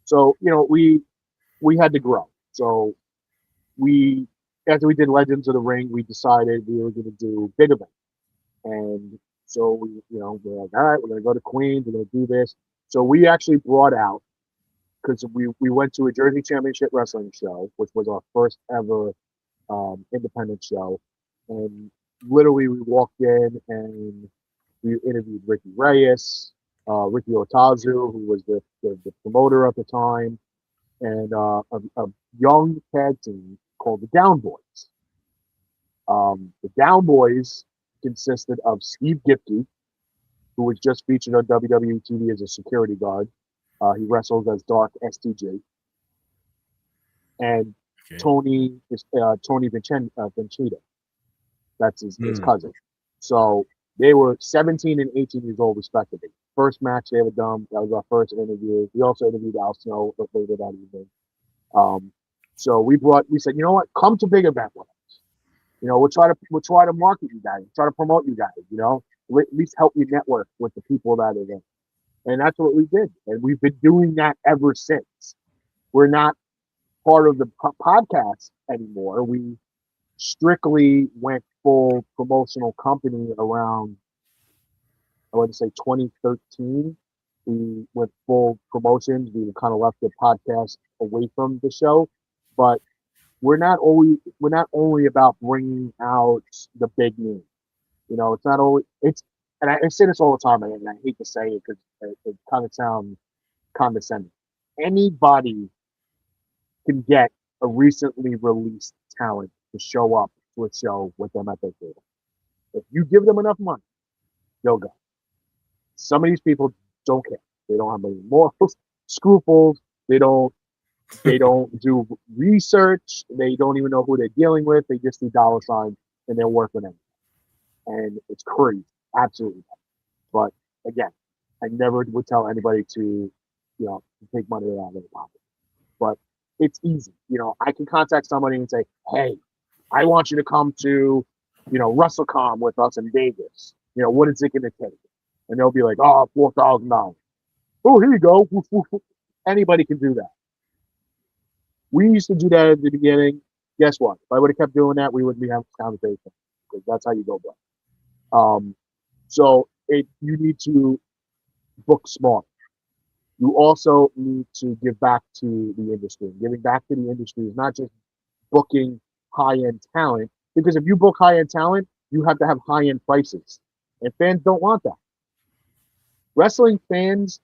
So we had to grow. So we after we did Legends of the Ring, we decided we were going to do big events, and so we're like, all right, we're going to go to Queens, we're going to do this. So we actually brought out because we went to a Jersey Championship Wrestling show, which was our first ever independent show, and literally we walked in and we interviewed Ricky Reyes, Ricky Otazu, who was the promoter at the time, and a young tag team called the Down Boys. The Down Boys consisted of Steve Gipke, who was just featured on WWE TV as a security guard. He wrestles as Dark STG, and Okay. Tony Vincita. That's his Hmm. cousin. So they were 17 and 18 years old, respectively. First match they ever done. That was our first interview. We also interviewed Al Snow later that evening. Um, so we said, you know what, come to big event with us. You know, we'll try to market you guys, try to promote you guys. You know, at least help you network with the people that are there. And that's what we did, and we've been doing that ever since. We're not part of the podcast anymore. We strictly went full promotional company around, I would say, 2013. We went full promotions. We kind of left the podcast away from the show, but we're not only about bringing out the big name. You know, it's not always it's, and I say this all the time, and I hate to say it because it kind of sounds condescending. Anybody can get a recently released talent to show up to a show with them at their table. If you give them enough money, they'll go. Some of these people don't care. They don't have any morals, scruples. They don't. They don't do research. They don't even know who they're dealing with. They just see dollar signs and they're working them. And it's crazy, absolutely. But again, I never would tell anybody to, take money out of their pocket. But it's easy. You know, I can contact somebody and say, "Hey, I want you to come to, WrestleCon with us in Vegas. You know, what is it going to take?" And they'll be like, "Oh, $4,000." Oh, here you go. Anybody can do that. We used to do that at the beginning. Guess what? If I would have kept doing that, we wouldn't be having this conversation because that's how you go, bro. So you need to book smart. You also need to give back to the industry. Giving back to the industry is not just booking high end talent, because if you book high end talent, you have to have high end prices, and fans don't want that. Wrestling fans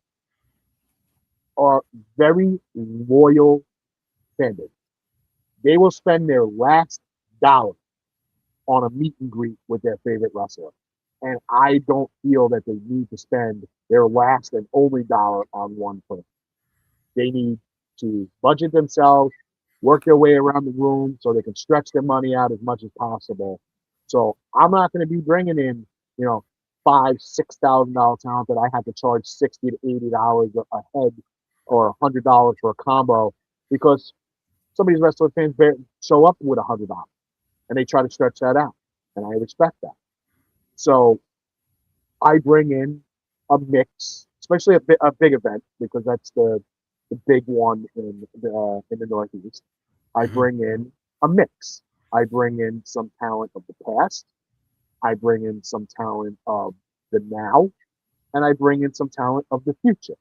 are very loyal fan base. They will spend their last dollar on a meet and greet with their favorite wrestler. And I don't feel that they need to spend their last and only dollar on one person. They need to budget themselves, work their way around the room so they can stretch their money out as much as possible. So I'm not going to be bringing in, $5,000, $6,000 talent that I have to charge $60 to $80 a head or $100 for a combo, because some of these wrestler fans show up with $100 and they try to stretch that out, and I respect that. So I bring in a mix, especially a big event, because that's the big one in the Northeast. I Hmm. bring in a mix. I bring in some talent of the past. I bring in some talent of the now, and I bring in some talent of the future.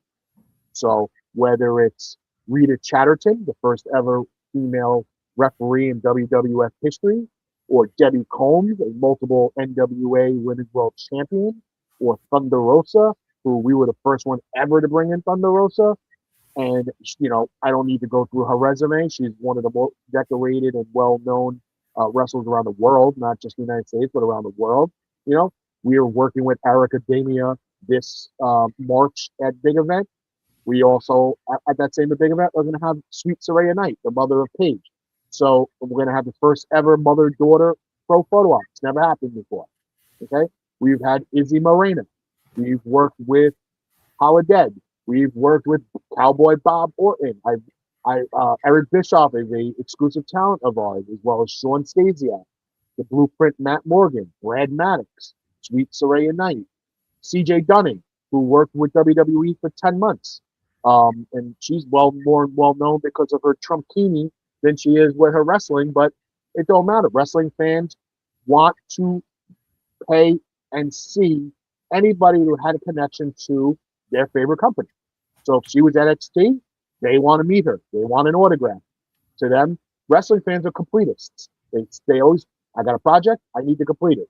So whether it's Rita Chatterton, the first ever female referee in WWF history, or Debbie Combs, a multiple NWA Women's World Champion, or Thunder Rosa, who we were the first one ever to bring in Thunder Rosa. And, I don't need to go through her resume. She's one of the most decorated and well known wrestlers around the world, not just the United States, but around the world. You know, we are working with Erica Damia this March at Big Event. We also, at that same big event, are going to have Sweet Saraya Knight, the mother of Paige. So we're going to have the first ever mother-daughter pro photo op. It's never happened before. Okay, we've had Izzy Morena. We've worked with Holiday. We've worked with Cowboy Bob Orton. Eric Bischoff is a exclusive talent of ours, as well as Sean Stasiak, the Blueprint Matt Morgan, Brad Maddox, Sweet Saraya Knight, CJ Dunning, who worked with WWE for 10 months. And she's more well known because of her Trumpkini than she is with her wrestling, but it don't matter. Wrestling fans want to pay and see anybody who had a connection to their favorite company. So if she was at NXT, they want to meet her. They want an autograph. To them, wrestling fans are completists. They always, I got a project, I need to complete it.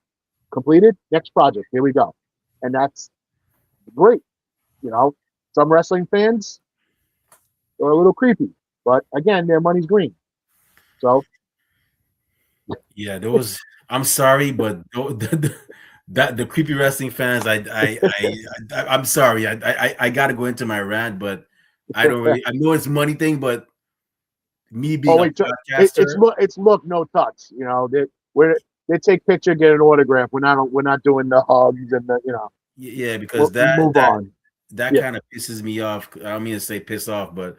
Completed, next project, here we go. And that's great. You know, some wrestling fans are a little creepy, but again, their money's green. So Yeah, those. I'm sorry, but that the creepy wrestling fans. I'm sorry. I got to go into my rant, but I don't really. I know it's a money thing, but me Oh being a wait, it's podcaster, look no touch. You know, they take picture, get an autograph. We're not doing the hugs and the yeah, because we move on. that Yeah, kind of pisses me off. I don't mean to say piss off, but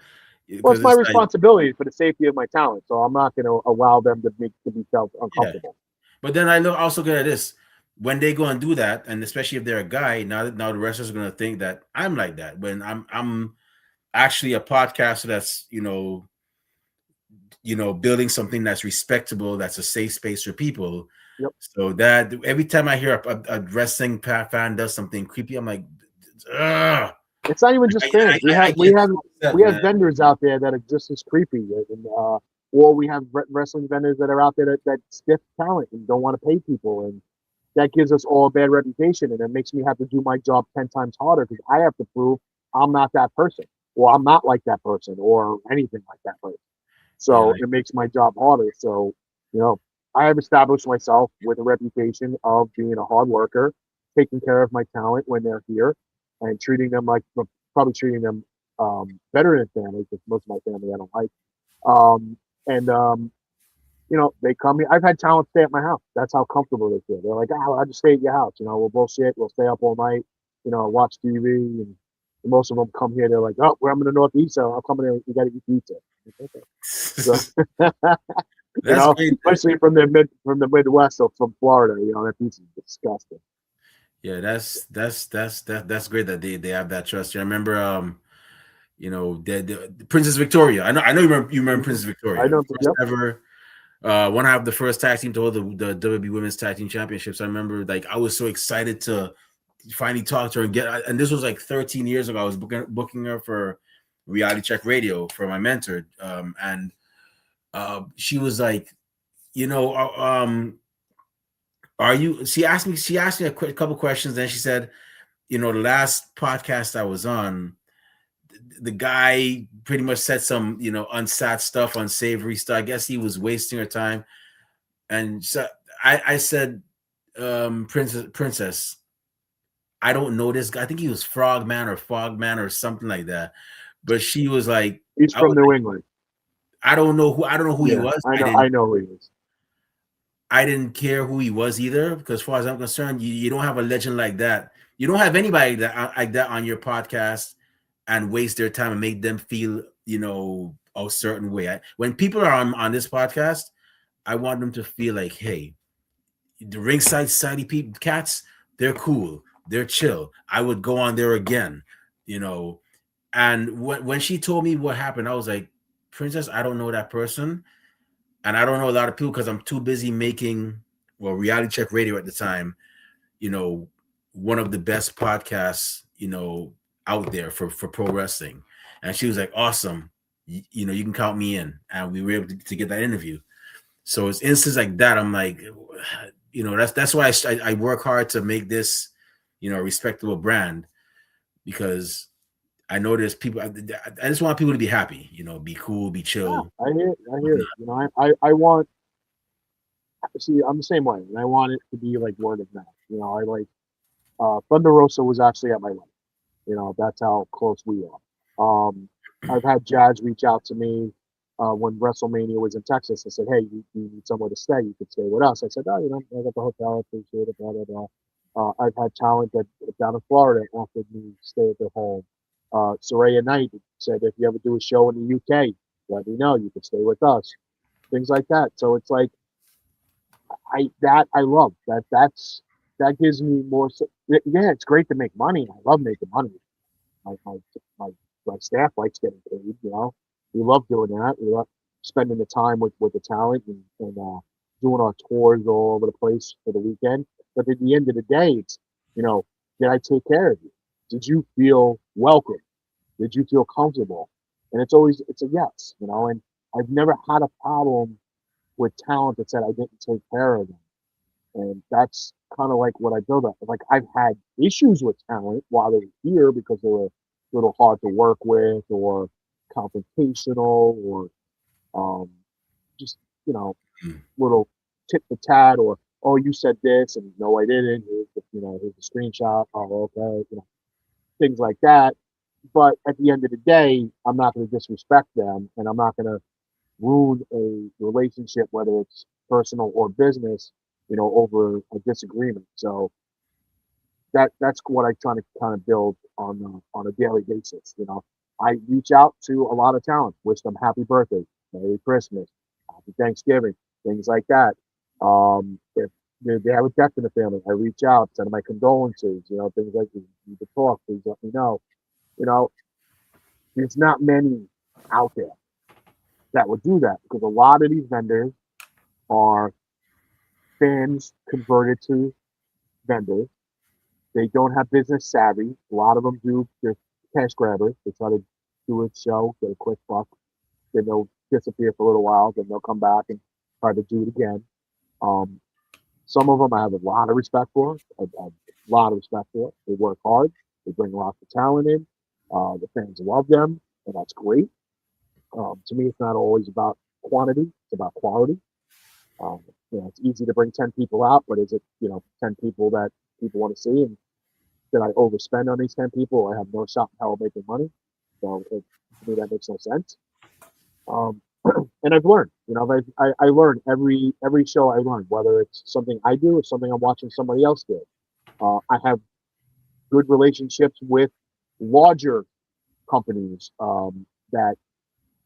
well, because it's my it's like, responsibility for the safety of my talent, so I'm not going to allow them to be felt yeah. uncomfortable. But then I look also good at this. When they go and do that, and especially if they're a guy, now the wrestlers are gonna think that I'm like that. When I'm actually a podcaster that's building something that's respectable, that's a safe space for people. Yep. So that every time I hear a wrestling fan does something creepy, I'm like, ugh. It's not even I, just I, fans. We I have I we get have so upset, we have man. vendors out there that are just as creepy, or we have wrestling vendors that are out there that stiff talent and don't want to pay people, and that gives us all a bad reputation, and it makes me have to do my job 10 times harder because I have to prove I'm not that person, or I'm not like that person, or anything like that person. Yeah, So it makes my job harder. So, you know, I have established myself with a reputation of being a hard worker, taking care of my talent when they're here, and treating them like probably treating them better than family because most of my family I don't like. And they come here. I've had talent stay at my house. That's how comfortable they feel. They're like, "Oh, I'll just stay at your house. We'll bullshit. We'll stay up all night. Watch TV." And most of them come here. They're like, "Oh, well, I'm in the Northeast, so I'll come in here. You got to eat pizza." Okay. So, that's great. especially from the Midwest or from Florida, that pizza is disgusting. Yeah, that's great that they have that trust. I remember, the Princess Victoria. I know you remember Mhm. Princess I Victoria, know. first Yep. ever. When I have the first tag team to hold the WWE Women's Tag Team Championships, I remember like I was so excited to finally talk to her and and this was like 13 years ago. I was booking her for Reality Check Radio for my mentor, and she was like, you know, are you? She asked me a couple questions, then she said, the last podcast I was on, the guy pretty much said some, unsat stuff, unsavory stuff. I guess he was wasting her time. And so I said, Princess, I don't know this guy. I think he was Frogman or Fogman or something like that. But she was like, He's I was from New like, England. I don't know who he Yeah, was. I I know. didn't I know who he is. I didn't care who he was either, because as far as I'm concerned, you don't have a legend like that. You don't have anybody like that on your podcast and waste their time and make them feel, a certain way. When people are on this podcast, I want them to feel like, hey, the Ringside Society people, cats, they're cool, they're chill. I would go on there again, you know. And when she told me what happened, I was like, Princess, I don't know that person, and I don't know a lot of people because I'm too busy making, well, Reality Check Radio at the time, you know, one of the best podcasts, out there for pro wrestling. And she was like, awesome. You can count me in. And we were able to get that interview. So it's instances like that. I'm like, that's why I work hard to make this, a respectable brand, because I know there's people. I just want people to be happy, be cool, be Yeah, chill. I hear. I hear it. I want. See, I'm the same way, and I want it to be like word of mouth. I like Thunder Rosa was actually at my wedding. That's how close we are. I've had Jazz reach out to me when WrestleMania was in Texas. I said, "Hey, you need somewhere to stay. You could stay with us." I said, "Oh, I got the hotel. I appreciate it." Blah blah blah. I've had talent that down in Florida offered me to stay at their home. Soraya Knight said, "If you ever do a show in the UK, let me know. You could stay with us." Things like that. So it's like I love that. That gives me more. Yeah, it's great to make money. I love making money. My my my, my staff likes getting paid. We love doing that. We love spending the time with the talent and doing our tours all over the place for the weekend. But at the end of the day, it's you know, did I take care of you? Did you feel welcome? Did you feel comfortable? And it's a yes. And I've never had a problem with talent that said I didn't take care of them. And that's kind of like what I build up. Like I've had issues with talent while they were here because they were a little hard to work with or confrontational or um, just, you know, Mm. little tit for tat, or oh, you said this and no, I didn't. Here's the screenshot. Oh, okay, things like that. But at the end of the day, I'm not going to disrespect them, and I'm not going to ruin a relationship, whether it's personal or business, over a disagreement. So that's what I try to kind of build on a daily basis. I reach out to a lot of talent, wish them happy birthday, Merry Christmas, Happy Thanksgiving, things like that. If they have a death in the family, I reach out, send them my condolences, things like this. You need to talk, please let me know. You know, there's not many out there that would do that because a lot of these vendors are fans converted to vendors. They don't have business savvy. A lot of them do. They're cash grabbers. They try to do a show, get a quick buck, then they'll disappear for a little while, then they'll come back and try to do it again. Um, some of them I have a lot of respect for. A lot of respect for. They work hard. They bring lots of talent in. The fans love them, and that's great. To me, it's not always about quantity; it's about quality. Um, it's easy to bring 10 people out, but is it 10 people that people want to see? And did I overspend on these 10 people? I have no shot in hell of making money. So to me, that makes no sense. Um, and I've learned, I learn every show I learn, whether it's something I do or something I'm watching somebody else do. I have good relationships with larger companies that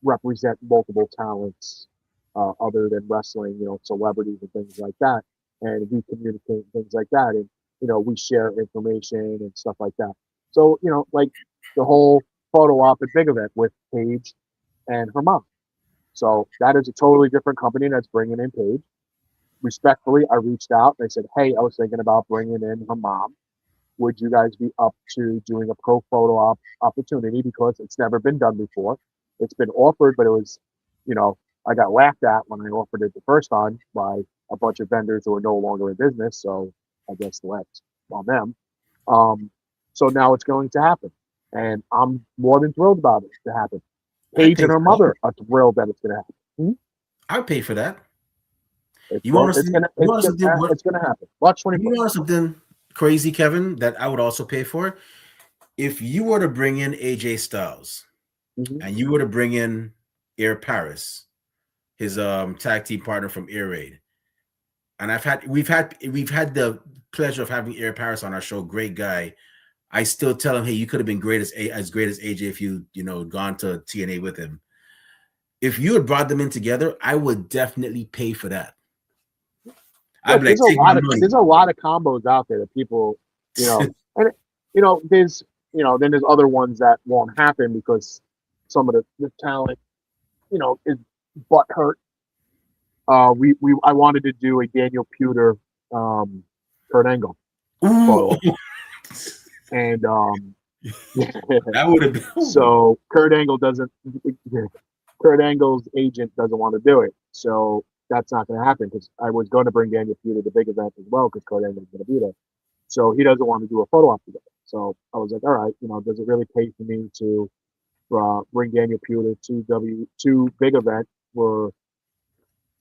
represent multiple talents other than wrestling, celebrities and things like that. And we communicate and things like that. And, we share information and stuff like that. So, like the whole photo op at Big Event with Paige and her mom. So that is a totally different company that's bringing in Paige. Respectfully, I reached out and I said, hey, I was thinking about bringing in her mom. Would you guys be up to doing a pro photo op opportunity because it's never been done before? It's been offered, but it was, I got laughed at when I offered it the first time by a bunch of vendors who are no longer in business. So I guess that's on them. Um, so now it's going to happen. And I'm more than thrilled about it to happen. I'd Paige pay and for her that. mother are thrilled that it's going to happen. I'd pay for that. It's You going. want to see? You want something? It's gonna happen. Watch You 24. want something crazy, Kevin? That I would also pay for. If you were to bring in AJ Styles Mm-hmm. and you were to bring in Air Paris, his tag team partner from Air Raid, and we've had the pleasure of having Air Paris on our show. Great guy. I still tell him, hey, you could have been as great as AJ if you gone to TNA with him. If you had brought them in together, I would definitely pay for that. I'd Look, be like, take my money. there's a lot of combos out there that people, and there's then there's other ones that won't happen because some of the talent, is butt hurt. We I wanted to do a Daniel Pewter, Kurt Angle Ooh, photo, and that would have been. so Kurt Angle's agent doesn't want to do it. So that's not going to happen because I was going to bring Daniel Feud to the big event as well because Kurt Angle's going to be there. So he doesn't want to do a photo op together. So I was like, all right, does it really pay for me to bring Daniel Pewter to big event for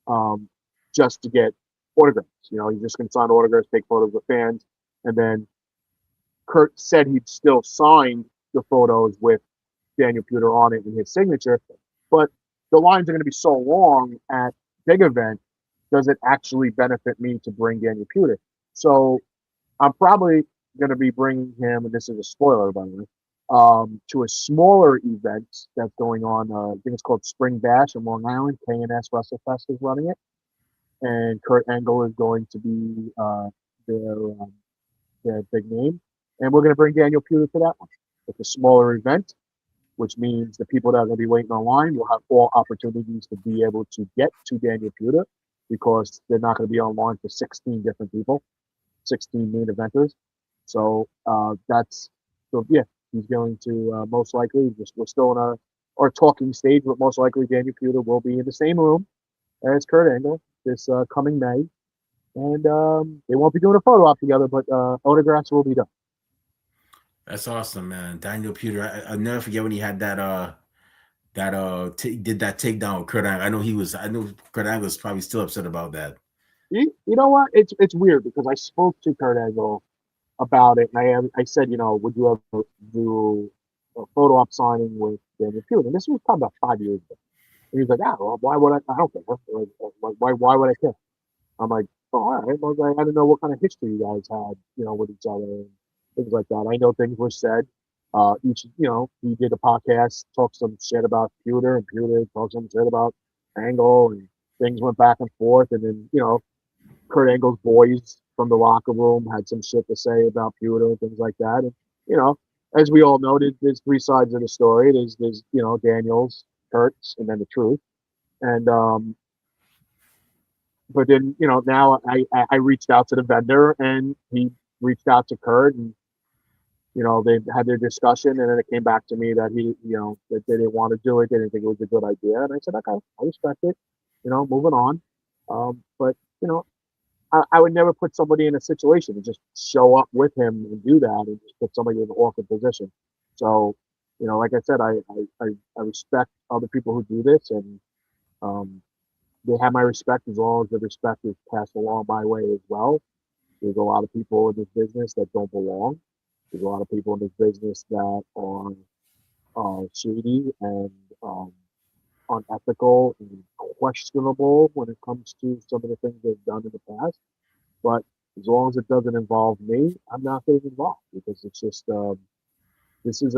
um, just to get autographs? He's just going to sign autographs, take photos with fans, and then Kurt said he'd still sign the photos with Daniel Pewter on it and his signature, but the lines are going to be so long at big event. Does it actually benefit me to bring Daniel Pewter? So I'm probably going to be bringing him, and this is a spoiler by the way, to a smaller event that's going on. I think it's called Spring Bash in Long Island. K&S WrestleFest is running it, and Kurt Angle is going to be their big name, and we're going to bring Daniel Pewter to that one. It's a smaller event, which means the people that are going to be waiting online will have all opportunities to be able to get to Daniel Pewter because they're not going to be online for 16 different people, 16 main eventers. So yeah, he's going to most likely, we're still in our talking stage, but most likely Daniel Pewter will be in the same room as Kurt Angle this coming May. And they won't be doing a photo op together, but autographs will be done. That's awesome, man. Daniel Pewter. I'll never forget when he had that did that takedown with Kurt Angle. I know Kurt Angle was probably still upset about that. You know what? It's weird because I spoke to Kurt Angle about it, and I said, would you ever do a photo op signing with Daniel Pugh? And this was probably about 5 years ago. And he's like, well, why would I? I don't care. Why would I care? I'm like, oh, all right. Well, I didn't know what kind of history you guys had, with each other and things like that. I know things were said. He did a podcast, talked some shit about Pewter, and Pewter talked some shit about Angle, and things went back and forth. And then, Kurt Angle's boys from the locker room had some shit to say about Pewter and things like that. And, you know, as we all know, there's three sides of the story. There's Daniels, Kurt's, and then the truth. And but then now I reached out to the vendor, and he reached out to Kurt, and they had their discussion, and then it came back to me that that they didn't want to do it, they didn't think it was a good idea, and I said, okay, I respect it, moving on. But I would never put somebody in a situation to just show up with him and do that and just put somebody in an awkward position. So, like I said, I respect other people who do this, and they have my respect as long as the respect is passed along my way as well. There's a lot of people in this business that don't belong. There's a lot of people in this business that are shady and unethical and questionable when it comes to some of the things they've done in the past. But as long as it doesn't involve me, I'm not getting involved because it's just this is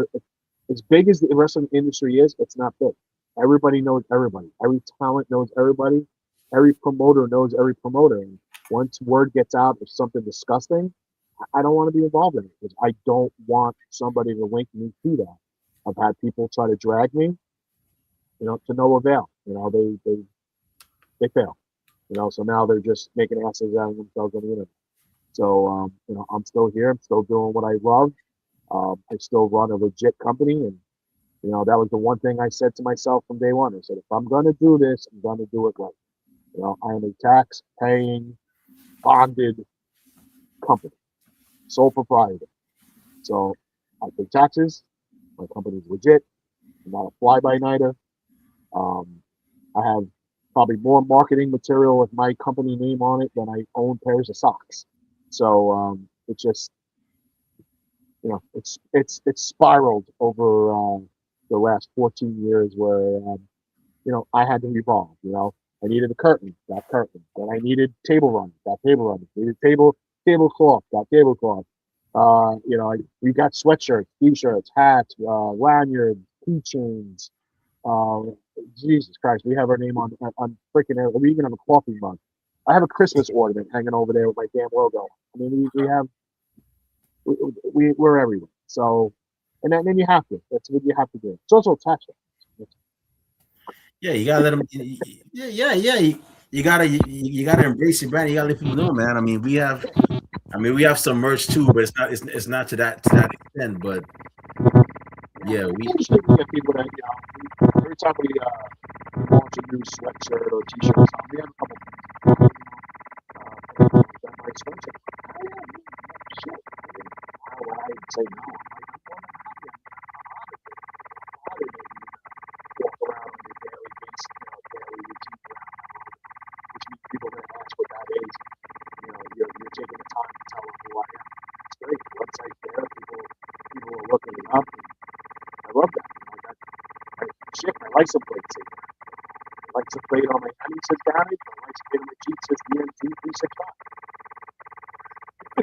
as big as the wrestling industry is. It's not big. Everybody knows everybody. Every talent knows everybody. Every promoter knows every promoter. And once word gets out of something disgusting, I don't want to be involved in it because I don't want somebody to link me to that. I've had people try to drag me, to no avail. They fail. So now they're just making asses out of themselves on the internet. So, I'm still here. I'm still doing what I love. I still run a legit company. And, that was the one thing I said to myself from day one. I said, if I'm going to do this, I'm going to do it right. I am a tax paying, bonded company, sole proprietor. So I pay taxes. My company's legit. I'm not a fly by nighter. I have probably more marketing material with my company name on it than I own pairs of socks. So it's just it's spiraled over the last 14 years where I had to evolve. I needed a curtain, got curtain. Then I needed table runners, got table runners. Needed tablecloth, got tablecloth. We got sweatshirts, t-shirts, hats, lanyards, keychains. Uh, Jesus Christ, we have our name on freaking. We even have a coffee mug. I have a Christmas ornament hanging over there with my damn logo. I mean, we have we're everywhere. So, and then you have to. That's what you have to do. It's also a tax. Yeah, you gotta let them. Yeah. You gotta embrace your brand. You gotta let people know, man. We have some merch too, but it's not to that extent. But yeah, we We get people that every time we launch a new sweatshirt or t-shirt or something, we have a couple things. That my sweatshirt. Oh, yeah, shit. How would I say no? I'm like, I'm walk around on a daily basis, daily routine around that road, which means people are going to ask what that is. You're taking the time to tell them who I am. It's great. The website's there. People are looking it up. And I love that. My license plate says that. My license plate on my Hemi says damage. My license plate on my Jeep says DMT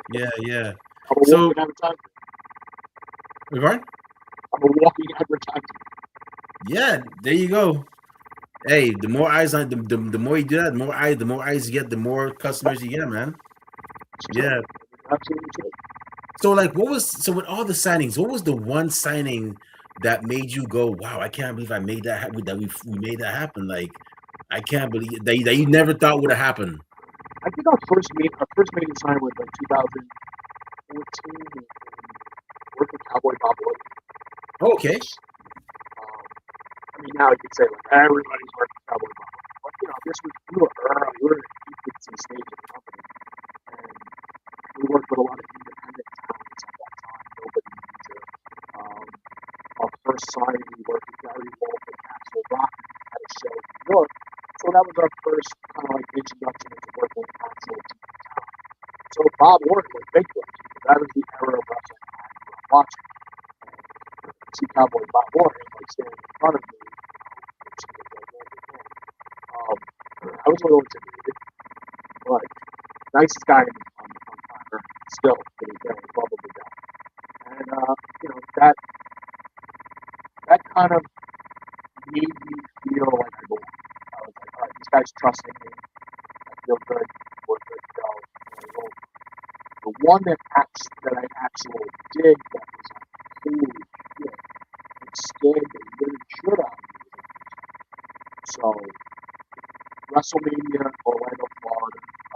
365. yeah. I'm a So walking advertisement. right? I'm a walking advertisement. Yeah, there you go. Hey, the more eyes on the more you do that, the more eyes you get, the more customers you get, man. It's true. Yeah. Absolutely true. So like, with all the signings? What was the one signing that made you go, "Wow, I can't believe I made that happen. That we made that happen." Like, I can't believe that you never thought would have happened. I think our first major sign was like 2014 and working Cowboy Bob Wood. Okay. Now you could say like everybody's working Cowboy Bob. But we were early. We were in the infancy stage of the company, and we worked with a lot of independent talents at that time. Nobody needed to. Our first signing, we worked with Gary Wolf and Axel Rock at a show in New York. So that was our first kind of like introduction into work with actual TV talent. So Bob Orton was big for us. That was the era of wrestling I grew up watching. And see Cowboy Bob Orton like standing in front of me, I was a little intimidated, but nicest guy on earth still to this day, probably down. And that kind of made me feel like I belong. I was like, all right, this guy's trusting me. I feel good. We're good to go. The one that I actually did that was like, holy shit, it scared the living shit out of me. So, WrestleMania, Orlando, Florida. I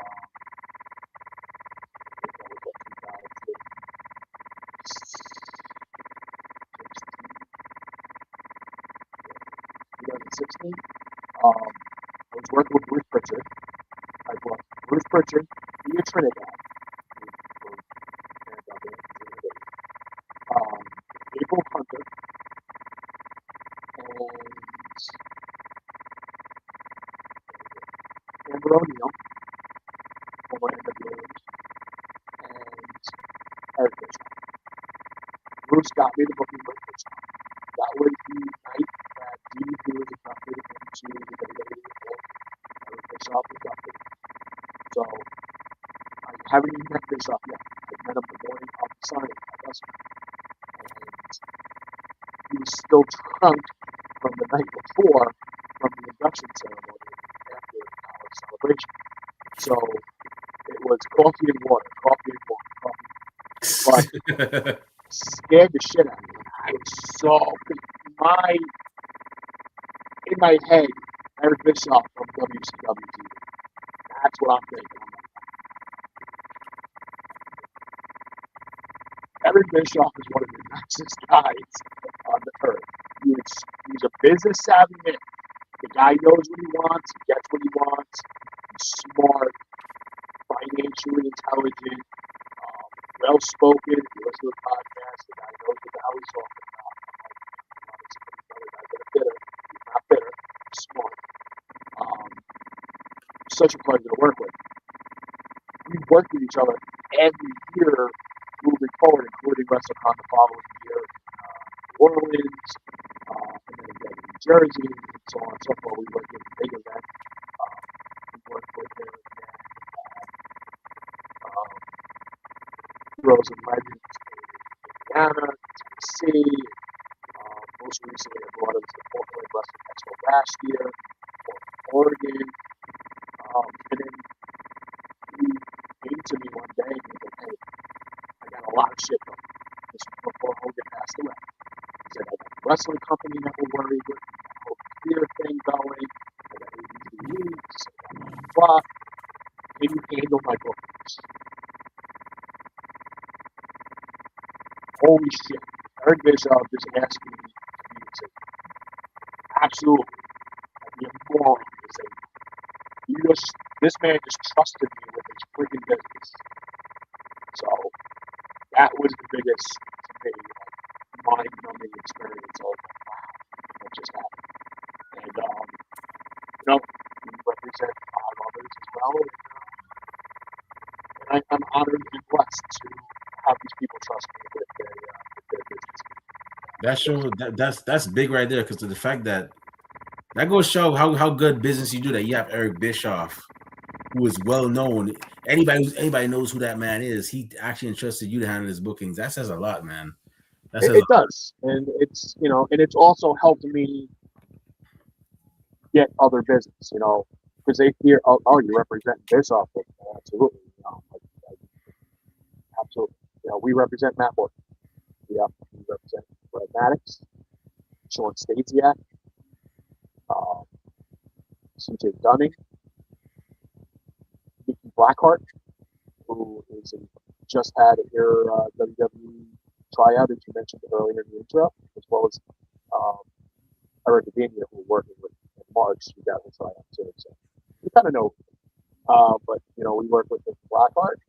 think that was like 2016. I was working with Bruce Pritchard. Bruce Pritchard, Mia Trinidad, April Hunter, and Amber O'Neil, former NWA, and Eric Bischoff. Bruce got me the booking with Bischoff. That was the night that DDP was inducted into the WWE Hall. Eric Bischoff was inducted. So I haven't even met Bischoff yet. I met him the morning of the signing at WrestleMania. And he was still drunk from the night before from the induction ceremony after our celebration. So it was coffee and water. But scared the shit out of me. I was so in my head, Eric Bischoff from WCW TV. That's what I'm thinking. Eric Bischoff is one of the nicest guys on the earth. He's a business savvy man. The guy knows what he wants. He gets what he wants. He's smart, financially intelligent, well spoken. If you listen to the podcast, the guy knows what the hell he's talking about. He's not bitter. He's smart. Such a pleasure to work with. We've worked with each other every year moving forward, including WrestleCon the following year in New Orleans, and then again in New Jersey, and so on and so forth. We worked with a big event. We worked with him at Heroes and Legends in Indiana, Tennessee. Most recently, I brought him to the Portland Wrestling Expo last year, Oregon. And then he came to me one day and he said, hey, I got a lot of shit going. This was before Hogan passed away. He said, I got a wrestling company that we're worried with. I got a Hogan Theater thing going. I got ABC Weeks. I got blah. Can you handle my bookings? Holy shit. Eric Bischoff just asked me to be his agent. Absolutely. I'd be a moron to say this man just trusted me with his freaking business. So that was the biggest, to me, mind-numbing experience of, wow, what just happened. And, we represent 5 others as well. And I'm honored and blessed to have these people trust me with their business. That's big right there, because of the fact that goes to show how good business you do, that you have Eric Bischoff, who is well known. Anybody knows who that man is. He actually entrusted you to handle his bookings. That says a lot, man. It does, and it's and it's also helped me get other business, because they hear, oh, you represent Bischoff, absolutely, absolutely. We represent Matt Morton. Yeah, we represent Brad Maddox, Sean Stasiak, CJ Dunning, Nikki Blackheart, who just had her WWE tryout, as you mentioned earlier in the intro, as well as Eric Davina, who we're working with in March. We got her tryout too. So we kind of know. But we work with Nikki Blackheart,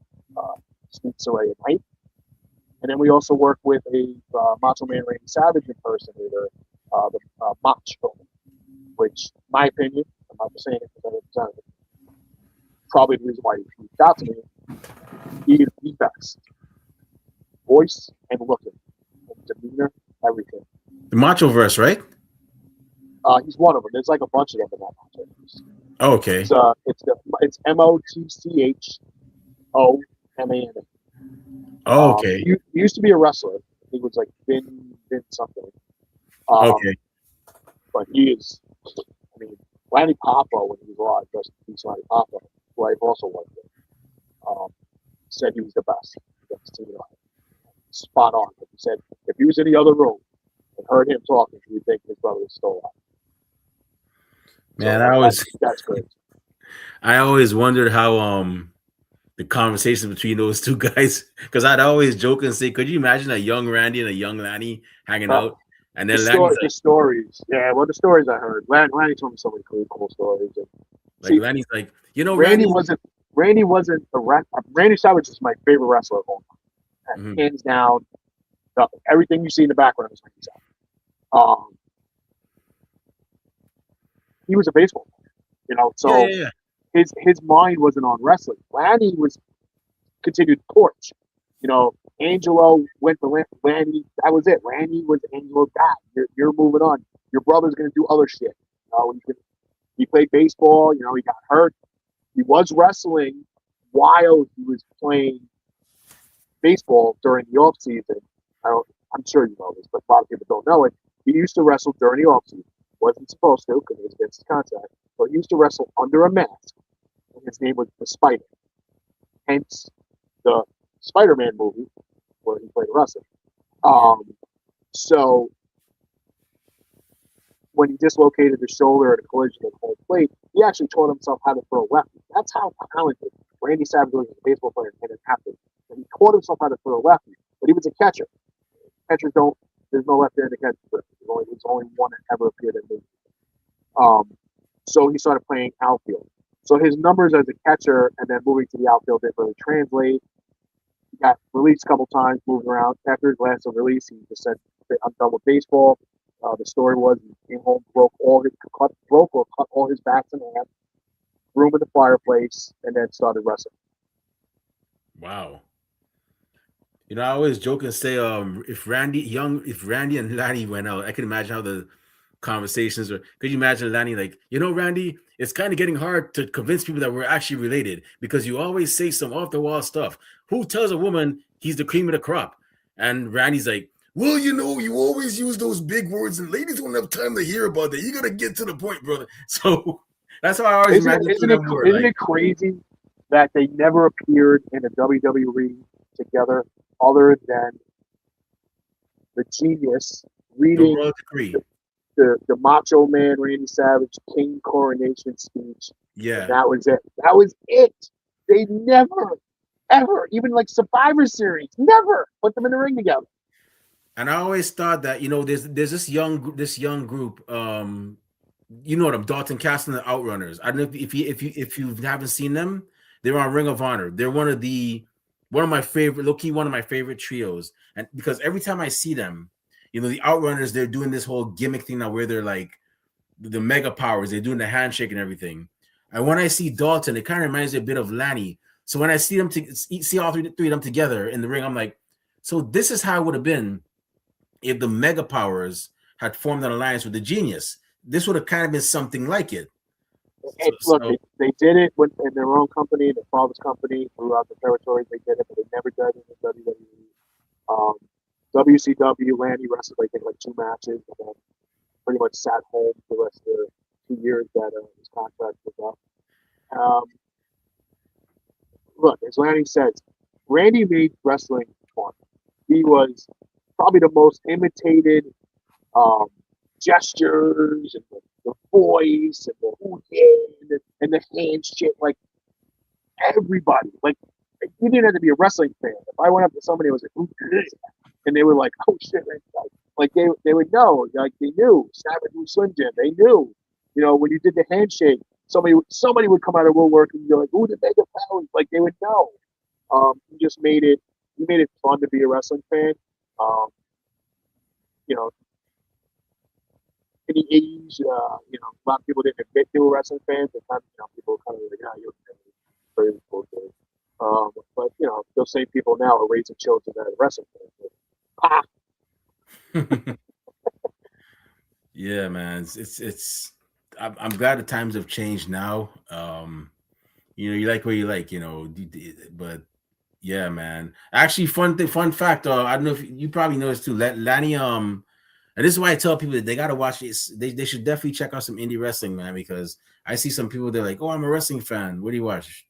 Sweet Soraya Knight, and then we also work with a Macho Man Randy Savage impersonator, the Mach, which, in my opinion, I'm not just saying it because I represent it, Probably the reason why he reached out to me. He is the best. Voice and looking, and demeanor, everything. The Macho Verse, right? He's one of them. There's like a bunch of them in that Macho. Oh, okay. It's Motchcomana. Oh, okay. He used to be a wrestler. He was like Vin something. Um, Okay. but he is. I mean, Lanny Poffo when he was alive, rest in peace, Lanny Poffo. Wife also worked there. Um, said he was the best. Spot on. But he said if he was in the other room and heard him talking, he would think his brother was still alive. Man, So that's great. I always wondered how the conversations between those two guys, because I'd always joke and say, could you imagine a young Randy and a young Lanny hanging Uh, out? And then Lanny's the stories. Yeah, well, the stories I heard. Lanny told me so many cool stories. And see, Lanny's like, you know, Randy Randy. wasn't. Randy wasn't a Randy Savage is my favorite wrestler of all time, Mhm. hands down. Everything you see in the background is Randy Savage. He was a baseball player, so Yeah. his mind wasn't on wrestling. Lanny was continued to torch. Angelo went to Lanny. That was it. Lanny was Angelo's guy. You're moving on. Your brother's going to do other shit. He played baseball. He got hurt. He was wrestling while he was playing baseball during the off season. I'm sure you know this, but a lot of people don't know it. He used to wrestle during the off season. Wasn't supposed to because it was against his contract, but he used to wrestle under a mask. And his name was the Spider. Hence the Spider-Man movie where he played wrestling. So when he dislocated his shoulder at a collision at home plate, he actually taught himself how to throw lefty. That's how talented Randy Savage was as a baseball player and it happened. And he taught himself how to throw lefty, but he was a catcher. Catchers don't. There's no left-handed catcher. There's only one that ever appeared in the. So he started playing outfield. So his numbers as a catcher and then moving to the outfield didn't really translate. He got released a couple times, moved around. After his last release, he just said, "I'm done with baseball." The story was he came home, broke or cut all his bats in half, threw him in the fireplace, and then started wrestling. Wow. I always joke and say, if Randy and Lanny went out, I can imagine how the conversations were. Could you imagine Lanny like, Randy, it's kind of getting hard to convince people that we're actually related because you always say some off the wall stuff. Who tells a woman he's the cream of the crop? And Randy's like, well, you always use those big words, and ladies don't have time to hear about that. You gotta get to the point, brother. So that's how I always imagine them were. Isn't it crazy that they never appeared in a WWE together other than the genius reading the Macho Man Randy Savage King coronation speech. Yeah. And that was it. That was it. They never, ever, even like Survivor Series, never put them in the ring together. And I always thought that, there's this young group, you know them, Dalton Castle and the Outrunners. I don't know if you haven't seen them. They're on Ring of Honor. They're one of my favorite trios. And because every time I see them, the Outrunners, they're doing this whole gimmick thing now where they're like the mega powers. They're doing the handshake and everything. And when I see Dalton, it kind of reminds me a bit of Lanny. So when I see them see all three of them together in the ring, I'm like, so this is how it would have been if the mega powers had formed an alliance with the genius. This would have kind of been something like it. They did it in their own company, their father's company, throughout the territories. They did it, but they never did it in WWE. WCW, Lanny wrestled, I think, like 2 matches, and then pretty much sat home for the rest of the 2 years that his contract was up. Look, as Lanny says, Randy made wrestling fun. He was probably the most imitated gestures and the voice and the ooh yeah and the handshake. Like everybody, like you didn't have to be a wrestling fan. If I went up to somebody and was like, ooh yeah, and they were like, oh shit, like they would know, like they knew. Savage and Slim Jim, they knew. When you did the handshake, somebody would come out of woodwork and be like, ooh, the mega powers. Like they would know. You made it fun to be a wrestling fan. You know, in the 80s, a lot of people didn't admit they were wrestling fans. And people were kind of like, you're okay. crazy cool dude. But those same people now are raising children that are wrestling fans. Ah, Yeah, man. It's I'm glad the times have changed now. You like what you like, but yeah, man. Actually, fun fact. I don't know if you probably noticed too. Lanny, and this is why I tell people that they gotta watch this. They should definitely check out some indie wrestling, man, because I see some people they're like, oh, I'm a wrestling fan. What do you watch?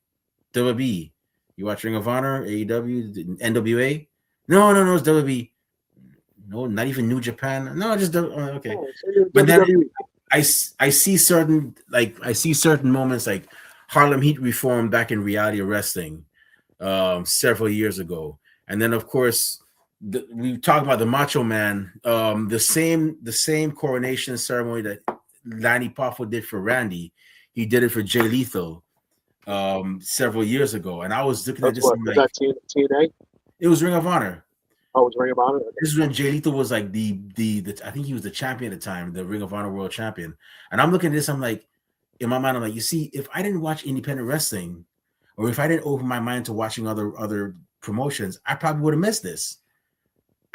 WWE. You watch Ring of Honor, AEW, NWA? No, it's WWE. No, not even New Japan. No, just okay. oh, so you're But then WWE. I see certain moments like Harlem Heat reformed back in reality of wrestling several years ago, and then of course we talk about the Macho Man, the same coronation ceremony that Lanny Poffo did for Randy, he did it for Jay Lethal several years ago, and I was looking at That's this. what I'm was like, that TNA? it was Ring of Honor. Oh, it was Ring of Honor. This is when Jay Lethal was like the I think he was the champion at the time, the Ring of Honor World Champion. And I'm looking at this, I'm like, in my mind, I'm like, you see, if I didn't watch independent wrestling, or if I didn't open my mind to watching other promotions, I probably would have missed this,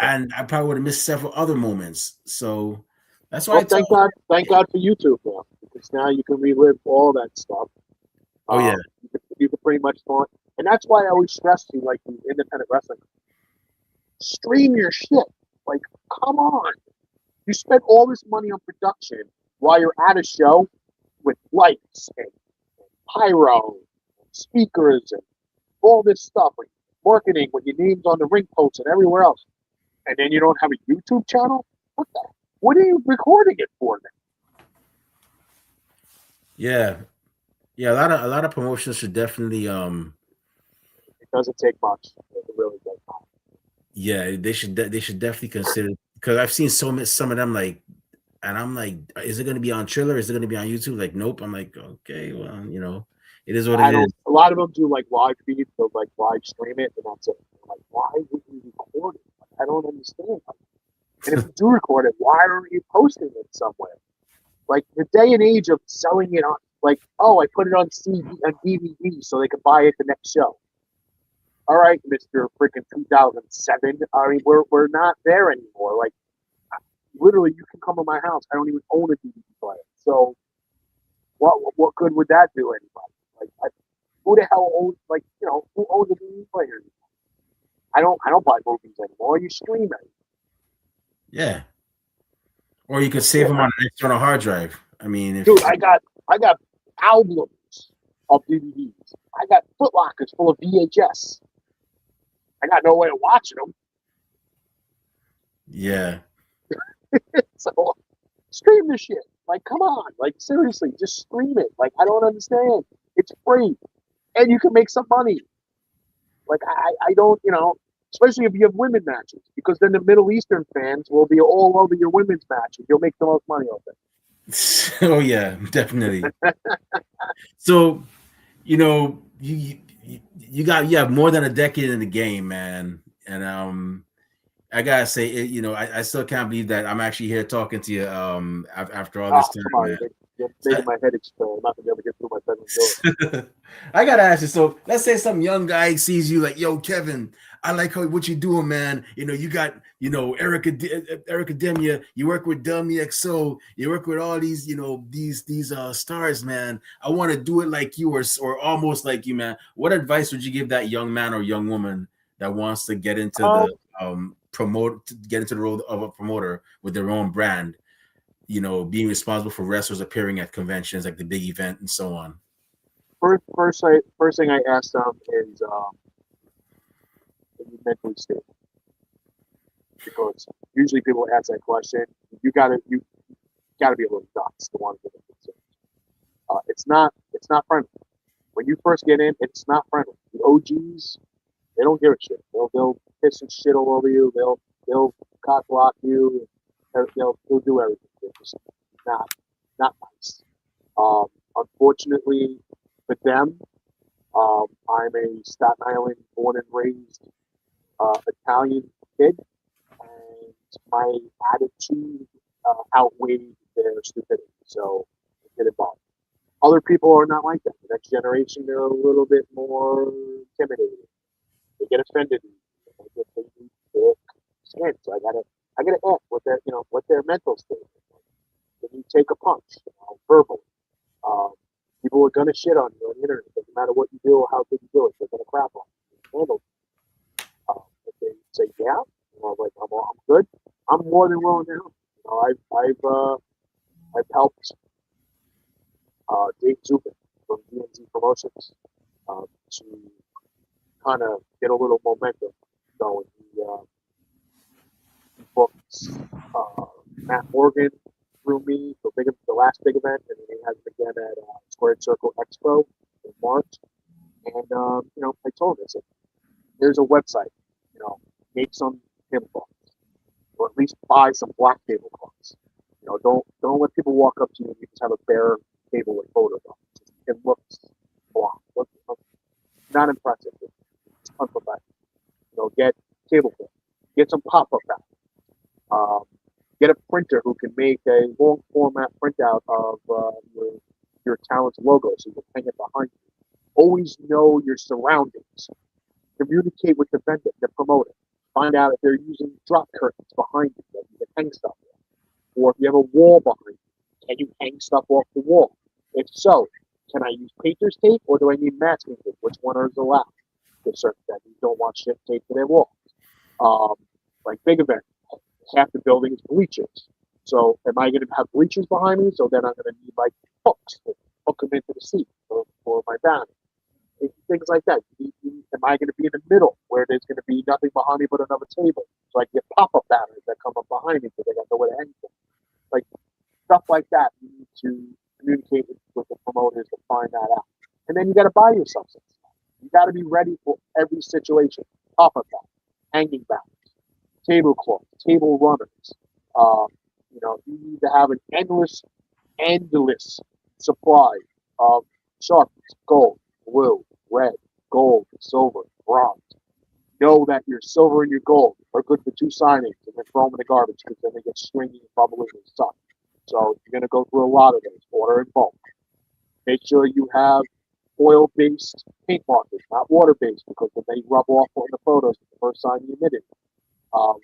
and I probably would have missed several other moments. So that's why I Well, tell. thank God for YouTube now, because now you can relive all that stuff. Oh yeah, You can pretty much go, and that's why I always stress to like the independent wrestling. Stream your shit. Like, come on. You spent all this money on production while you're at a show with lights and pyro and speakers and all this stuff, like marketing with your names on the ring posts and everywhere else. And then you don't have a YouTube channel? What are you recording it for then? yeah, yeah. A lot of promotions should definitely It doesn't take much. It really does not. yeah, they should definitely consider, because I've seen some of them like, and I'm like, is it going to be on Triller? Is it going to be on YouTube? Like, nope. I'm like, okay, well, it is what it I is. don't. A lot of them do like live feeds, so like live stream it, and that's it. I'm like, why would you record it? Like, I don't understand. And if you do record it, why aren't you posting it somewhere? Like the day and age of selling it on, like, oh, I put it on DVD so they can buy it the next show. All right, Mister Freaking 2007. I mean, we're not there anymore. Like, literally, you can come to my house. I don't even own a DVD player. So, what good would that do anybody? Like, who the hell owns who owns a DVD player? I don't buy movies anymore. You stream it. Yeah. Or you could That's save it. them on an external hard drive. I mean, Dude, I got albums of DVDs. I got footlockers full of VHS. I got no way of watching them. yeah. So stream the shit. Like, come on. Like, seriously, just stream it. Like, I don't understand. It's free. And you can make some money. Like, I don't, especially if you have women matches, because then the Middle Eastern fans will be all over your women's matches. You'll make the most money off it. Oh yeah, definitely. So, you have more than a decade in the game, man. And I gotta say, I still can't believe that I'm actually here talking to you after all this time, Come on. man. You're So, making my head explode. I'm not going to be able to get through my bedroom door. I gotta ask you. So let's say some young guy sees you like, yo, Kevin, I like what you doing, man. You got, Erica Demia. You work with WXO. You work with all these, these stars, man. I want to do it like you, or almost like you, man. What advice would you give that young man or young woman that wants to get into Um, the get into the role of a promoter with their own brand? Being responsible for wrestlers appearing at conventions like the big event and so on. first thing I ask them is, are you mentally stable? Because usually people ask that question. You gotta be a little nuts to want to get into it. It's not friendly. When you first get in, it's not friendly. The OGs, they don't give a shit. They'll piss and shit all over you. They'll cock block you. They'll do everything. They're just not nice. Unfortunately for them, I'm a Staten Island born and raised Italian kid, and my attitude outweighed their stupidity. So it didn't bother. Other people are not like that. The next generation, they're a little bit more intimidated. They get offended. They get thick skin. So I gotta ask what their mental state is. When you take a punch, verbally, um, people are gonna shit on you on the internet. Doesn't matter what you do or how good you do it. They're gonna crap on you. Handle if they say yeah, like I'm good, I'm more than willing to help. I've helped Dave Zubin from DMZ Promotions to kind of get a little momentum going. He booked Matt Morgan through me for the last big event, and then he has it again at Squared Circle Expo in March. And I told him, I said, "There's a website, make some tablecloths, or at least buy some black tablecloths. Don't let people walk up to you and you just have a bare table with photos on it. It looks black, looks not impressive. It's unprofessional. Get tablecloth, get some pop-up bags. Um, get a printer who can make a long format printout of your talent's logo so you can hang it behind you. Always know your surroundings. Communicate with the vendor, the promoter. Find out if they're using drop curtains behind you that you can hang stuff on. Or if you have a wall behind you, can you hang stuff off the wall? If so, can I use painter's tape or do I need masking tape? Which one is allowed? To certain venues don't want shit taped to their walls. Um, like big events, half the building is bleachers. So am I going to have bleachers behind me? So then I'm going to need like hooks to hook them into the seat for my band. Things like that. Am I going to be in the middle where there's going to be nothing behind me but another table? So I can get pop-up banners that come up behind me because they got nowhere to hang them. Like stuff like that. You need to communicate with the promoters to find that out. And then you got to buy yourself some stuff. You got to be ready for every situation. Pop-up banners, hanging banners, tablecloth, table runners. You need to have an endless supply of sharpies, gold, blue, red, gold, silver, bronze. Know that your silver and your gold are good for 2 signings and then throw them in the garbage because then they get stringy and bubbly and suck. So you're going to go through a lot of those. Order in bulk. Make sure you have oil-based paint markers, not water-based, because then they rub off on the photos the first time you emit it.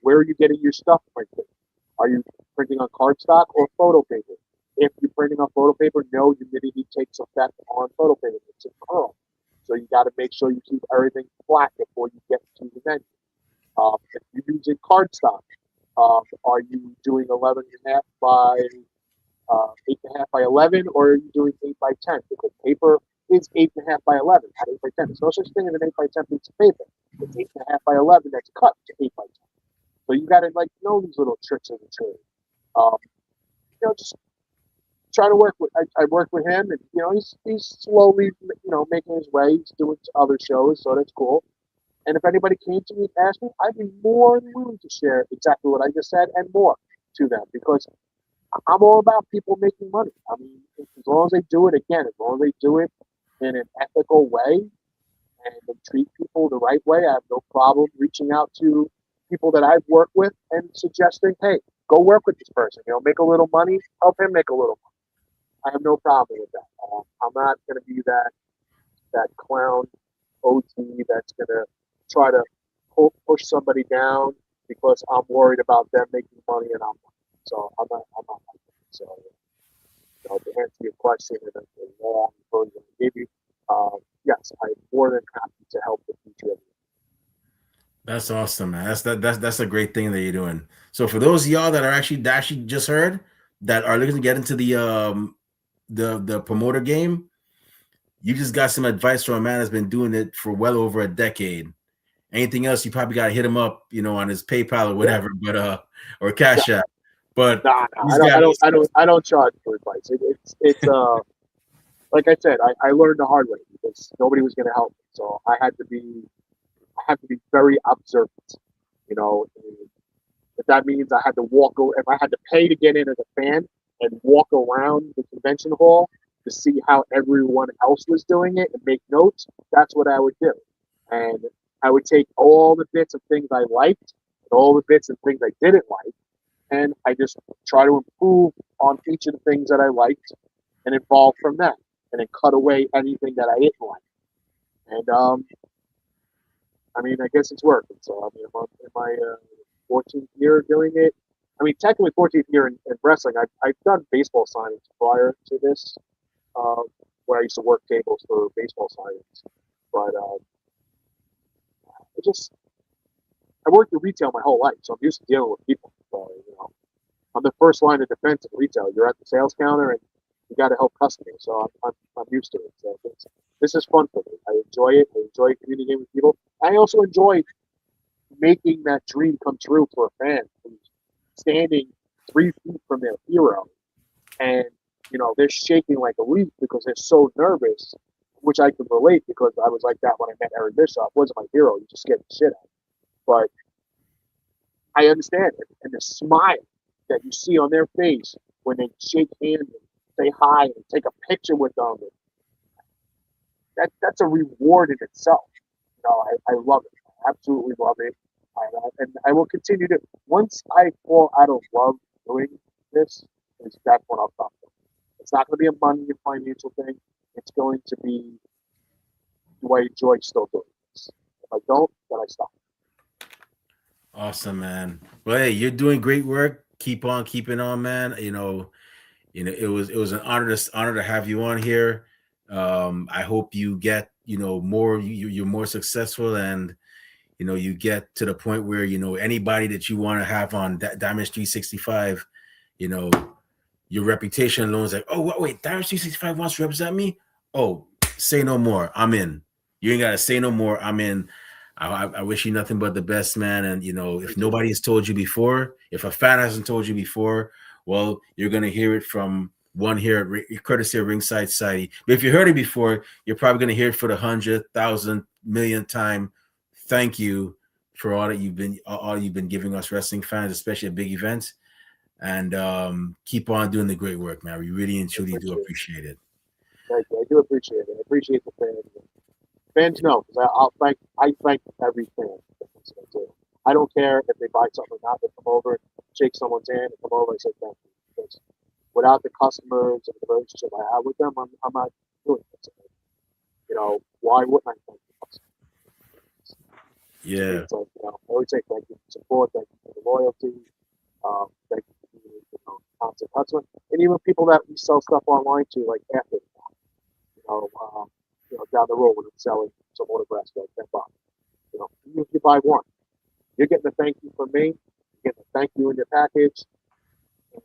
Where are you getting your stuff printed? Are you printing on cardstock or photo paper? If you're printing on photo paper, no humidity takes effect on photo paper. It's a curl. So you got to make sure you keep everything flat before you get to the venue. If you're using cardstock, are you doing 11.5 by 8.5 by 11, or are you doing 8 by 10? Because paper is 8.5 by 11, not 8 by 10. There's no such thing as an 8 by 10 piece of paper. It's 8.5 by 11 that's cut to 8 by 10. So you got to know these little tricks of the trade. Just try to work with. I work with him, and he's slowly making his way. He's doing other shows, so that's cool. And if anybody came to me and asked me, I'd be more than willing to share exactly what I just said and more to them because I'm all about people making money. I mean, as long as they do it as long as they do it in an ethical way and they treat people the right way, I have no problem reaching out to people that I've worked with and suggesting, hey, go work with this person. Make a little money, help him make a little money. I have no problem with that. I'm not going to be that clown OT that's going to try to push somebody down because I'm worried about them making money and I'm not. So I'm not like that. So to answer your question in a long version I gave you, yes, I'm more than happy to help the future of you. That's awesome, man. That's a great thing that you're doing. So for those of y'all that actually just heard that are looking to get into the promoter game, you just got some advice from a man that's been doing it for well over a decade. Anything else, you probably got to hit him up, on his PayPal or whatever, but or Cash App. But Nah, he's got. I don't charge for advice. It's like I said, I learned the hard way because nobody was going to help me, so I had to be very observant. If that means I had to if I had to pay to get in as a fan and walk around the convention hall to see how everyone else was doing it and make notes, that's what I would do. And I would take all the bits of things I liked and all the bits of things I didn't like, and I just try to improve on each of the things that I liked and evolve from that. and then cut away anything that I didn't like. And I mean, I guess it's working. So I mean, I'm in my 14th year doing it. I mean, technically 14th year in wrestling. I've done baseball signings prior to this, uh, where I used to work tables for baseball signings. But it just I worked in retail my whole life, so I'm used to dealing with people. So I'm the first line of defense in retail. You're at the sales counter and you got to help customers. So I'm used to it. So this is fun for me. I enjoy it. I enjoy communicating with people. I also enjoy making that dream come true for a fan who's standing 3 feet from their hero, and they're shaking like a leaf because they're so nervous, which I can relate because I was like that when I met Eric Bischoff. Wasn't my hero. You just scared the shit out. But I understand it, and the smile that you see on their face when they shake hands and say hi and take a picture with them, that's a reward in itself. I love it. I absolutely love it. And I will continue to. Once I fall out of love doing this, that's when I'll stop. It's not going to be a money and financial thing. It's going to be, do I enjoy still doing this? If I don't, then I stop. Awesome, man. Well, hey, you're doing great work. Keep on keeping on, man. It was an honor to have you on here. I hope you get more. You're more successful, and you get to the point where anybody that you want to have on Damage 365, you know your reputation alone is like, oh wait, Damage 365 wants to represent me. Oh, say no more. I'm in. You ain't gotta say no more. I'm in. I wish you nothing but the best, man. And if nobody has told you before, if a fan hasn't told you before, well, you're gonna hear it from one here, courtesy of Ringside Society. But if you heard it before, you're probably gonna hear it for the 100,000 millionth time. Thank you for all you've been giving us wrestling fans, especially at big events. And keep on doing the great work, man. We really and truly do appreciate it. Thank you. I do appreciate it. I appreciate the fans. Fans know because I thank every fan. I don't care if they buy something or not. They come over, shake someone's hand, and come over and say thank you. Because without the customers and the relationship I have with them, I'm not doing this. Why wouldn't I thank the customers? Yeah. It's like, I always say thank you for the support, thank you for the loyalty, thank you for being, constant customer, and even people that we sell stuff online to, like after the fact, down the road when I'm selling some autographs for like $10. Even if you buy one, you're getting a thank you from me, you're getting a thank you in your package, and,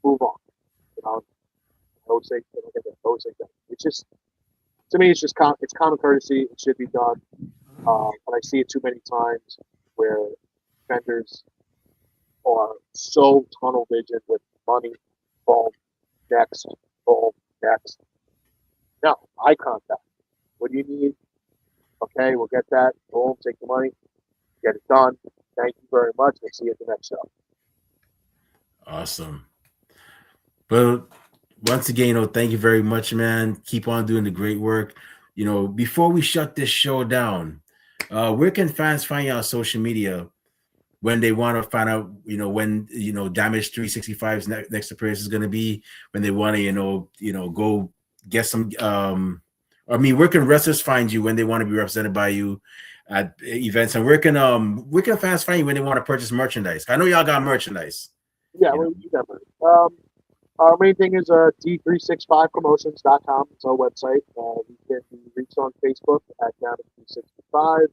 move on. I always say, I always say that. It's just, to me, it's common courtesy. It should be done. But I see it too many times where vendors are so tunnel vision with money, boom, next, boom, next. No, eye contact. What do you need? Okay, we'll get that. Boom, take the money, get it done. Thank you very much. We'll see you at the next show. Awesome. Well, once again, thank you very much, man. Keep on doing the great work. Before we shut this show down, where can fans find you on social media when they want to find out, when Damage 365's next appearance is going to be, when they want to, go get some. Where can wrestlers find you when they want to be represented by you at events, and where can fans find you when they want to purchase merchandise? I know y'all got merchandise. Yeah, well, you got it. Our main thing is D365promotions.com. It's our website. We can be reached on Facebook at Damage365,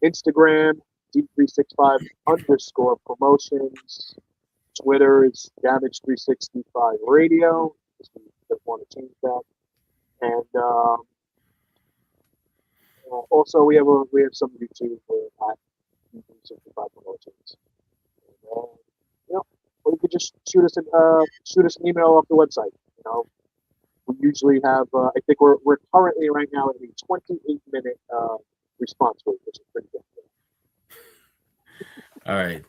Instagram D365_promotions, Twitter is Damage365 Radio. If you don't want to change that, and also we have some YouTube at D365 Promotions. And, or you could just shoot us an email off the website. We usually have. I think we're currently right now at a 28-minute response rate, which is pretty good. All right.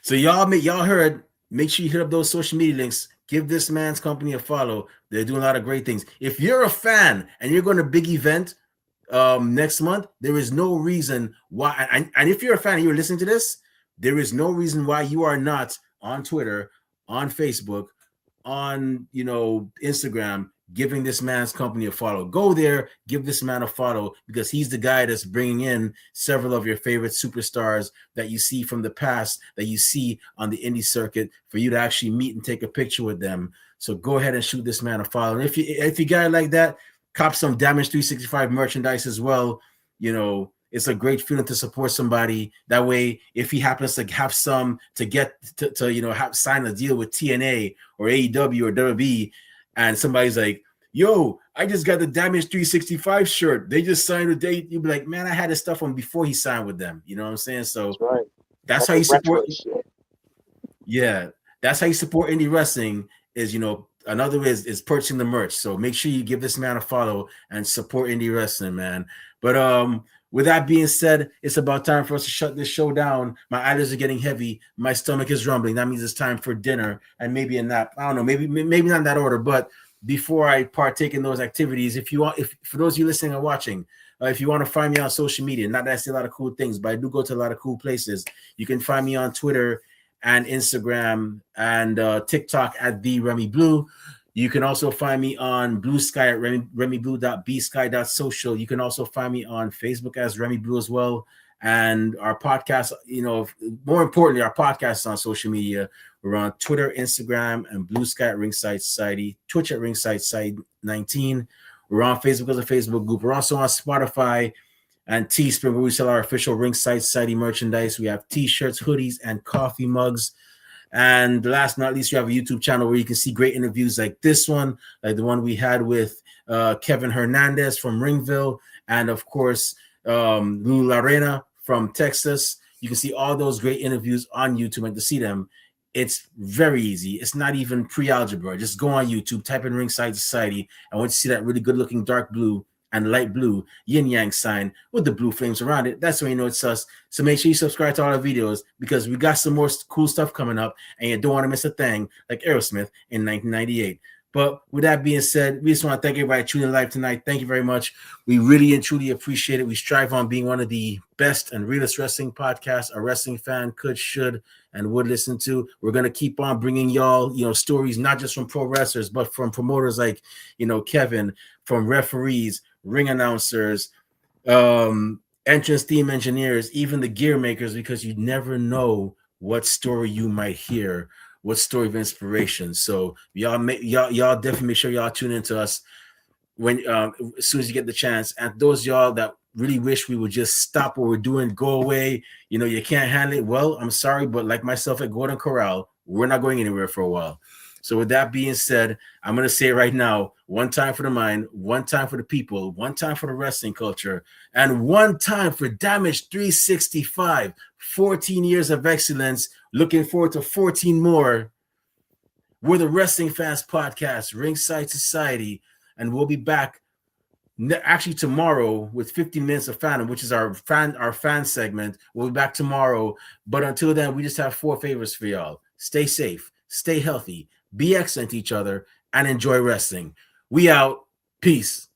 So y'all heard. Make sure you hit up those social media links. Give this man's company a follow. They're doing a lot of great things. If you're a fan and you're going to a big event next month, there is no reason why. And if you're a fan and you're listening to this, there is no reason why you are not on Twitter, on Facebook, on Instagram, giving this man's company a follow. Go there, give this man a follow, because he's the guy that's bringing in several of your favorite superstars that you see from the past, that you see on the indie circuit, for you to actually meet and take a picture with them. So go ahead and shoot this man a follow. And if you got it like that, cop some Damage 365 merchandise as well. It's a great feeling to support somebody. That way, if he happens to have some to get to have sign a deal with TNA or AEW or WWE, and somebody's like, yo, I just got the Damage 365 shirt, they just signed with date, you'd be like, man, I had this stuff on before he signed with them. You know what I'm saying? So That's right. that's All how the you support. retro shit. Yeah, that's how you support indie wrestling. Is another way is purchasing the merch. So make sure you give this man a follow and support indie wrestling, man. But with that being said, it's about time for us to shut this show down. My eyelids are getting heavy. My stomach is rumbling. That means it's time for dinner and maybe a nap. I don't know, maybe not in that order. But before I partake in those activities, if for those of you listening and watching, if you want to find me on social media, not that I say a lot of cool things, but I do go to a lot of cool places. You can find me on Twitter and Instagram and TikTok at the Remy Blue. You can also find me on Blue Sky at remyblue.bsky.social. You can also find me on Facebook as Remy Blue as well. And our podcast, more importantly, our podcast is on social media. We're on Twitter, Instagram, and Blue Sky at Ringside Society, Twitch at Ringside Society 19. We're on Facebook as a Facebook group. We're also on Spotify and Teespring, where we sell our official Ringside Society merchandise. We have t-shirts, hoodies, and coffee mugs. And last but not least, we have a YouTube channel where you can see great interviews like this one, like the one we had with Kevin Hernandez from Ringville, and of course, Lou Larena from Texas. You can see all those great interviews on YouTube, and to see them, it's very easy. It's not even pre-algebra. Just go on YouTube, type in Ringside Society, and once you see that really good-looking dark blue and light blue yin-yang sign with the blue flames around it, that's when you know it's us. So make sure you subscribe to all our videos, because we got some more cool stuff coming up, and you don't want to miss a thing like Aerosmith in 1998. But with that being said, we just want to thank everybody tuning in live tonight. Thank you very much. We really and truly appreciate it. We strive on being one of the best and realest wrestling podcasts a wrestling fan could, should, and would listen to. We're going to keep on bringing y'all, stories, not just from pro wrestlers, but from promoters like, Kevin, from referees, ring announcers, entrance theme engineers, even the gear makers, because you never know what story you might hear, what story of inspiration. So y'all definitely make sure y'all tune into us when as soon as you get the chance. And those y'all that really wish we would just stop what we're doing, go away, you can't handle it. Well, I'm sorry, but like myself at Golden Corral, we're not going anywhere for a while. So with that being said, I'm going to say it right now, one time for the mind, one time for the people, one time for the wrestling culture, and one time for Damage 365. 14 years of excellence. Looking forward to 14 more. We're the Wrestling Fans Podcast, Ringside Society, and we'll be back actually tomorrow with 15 minutes of fandom, which is our fan segment. We'll be back tomorrow. But until then, we just have 4 favors for y'all. Stay safe, stay healthy, be excellent to each other, and enjoy wrestling. We out. Peace.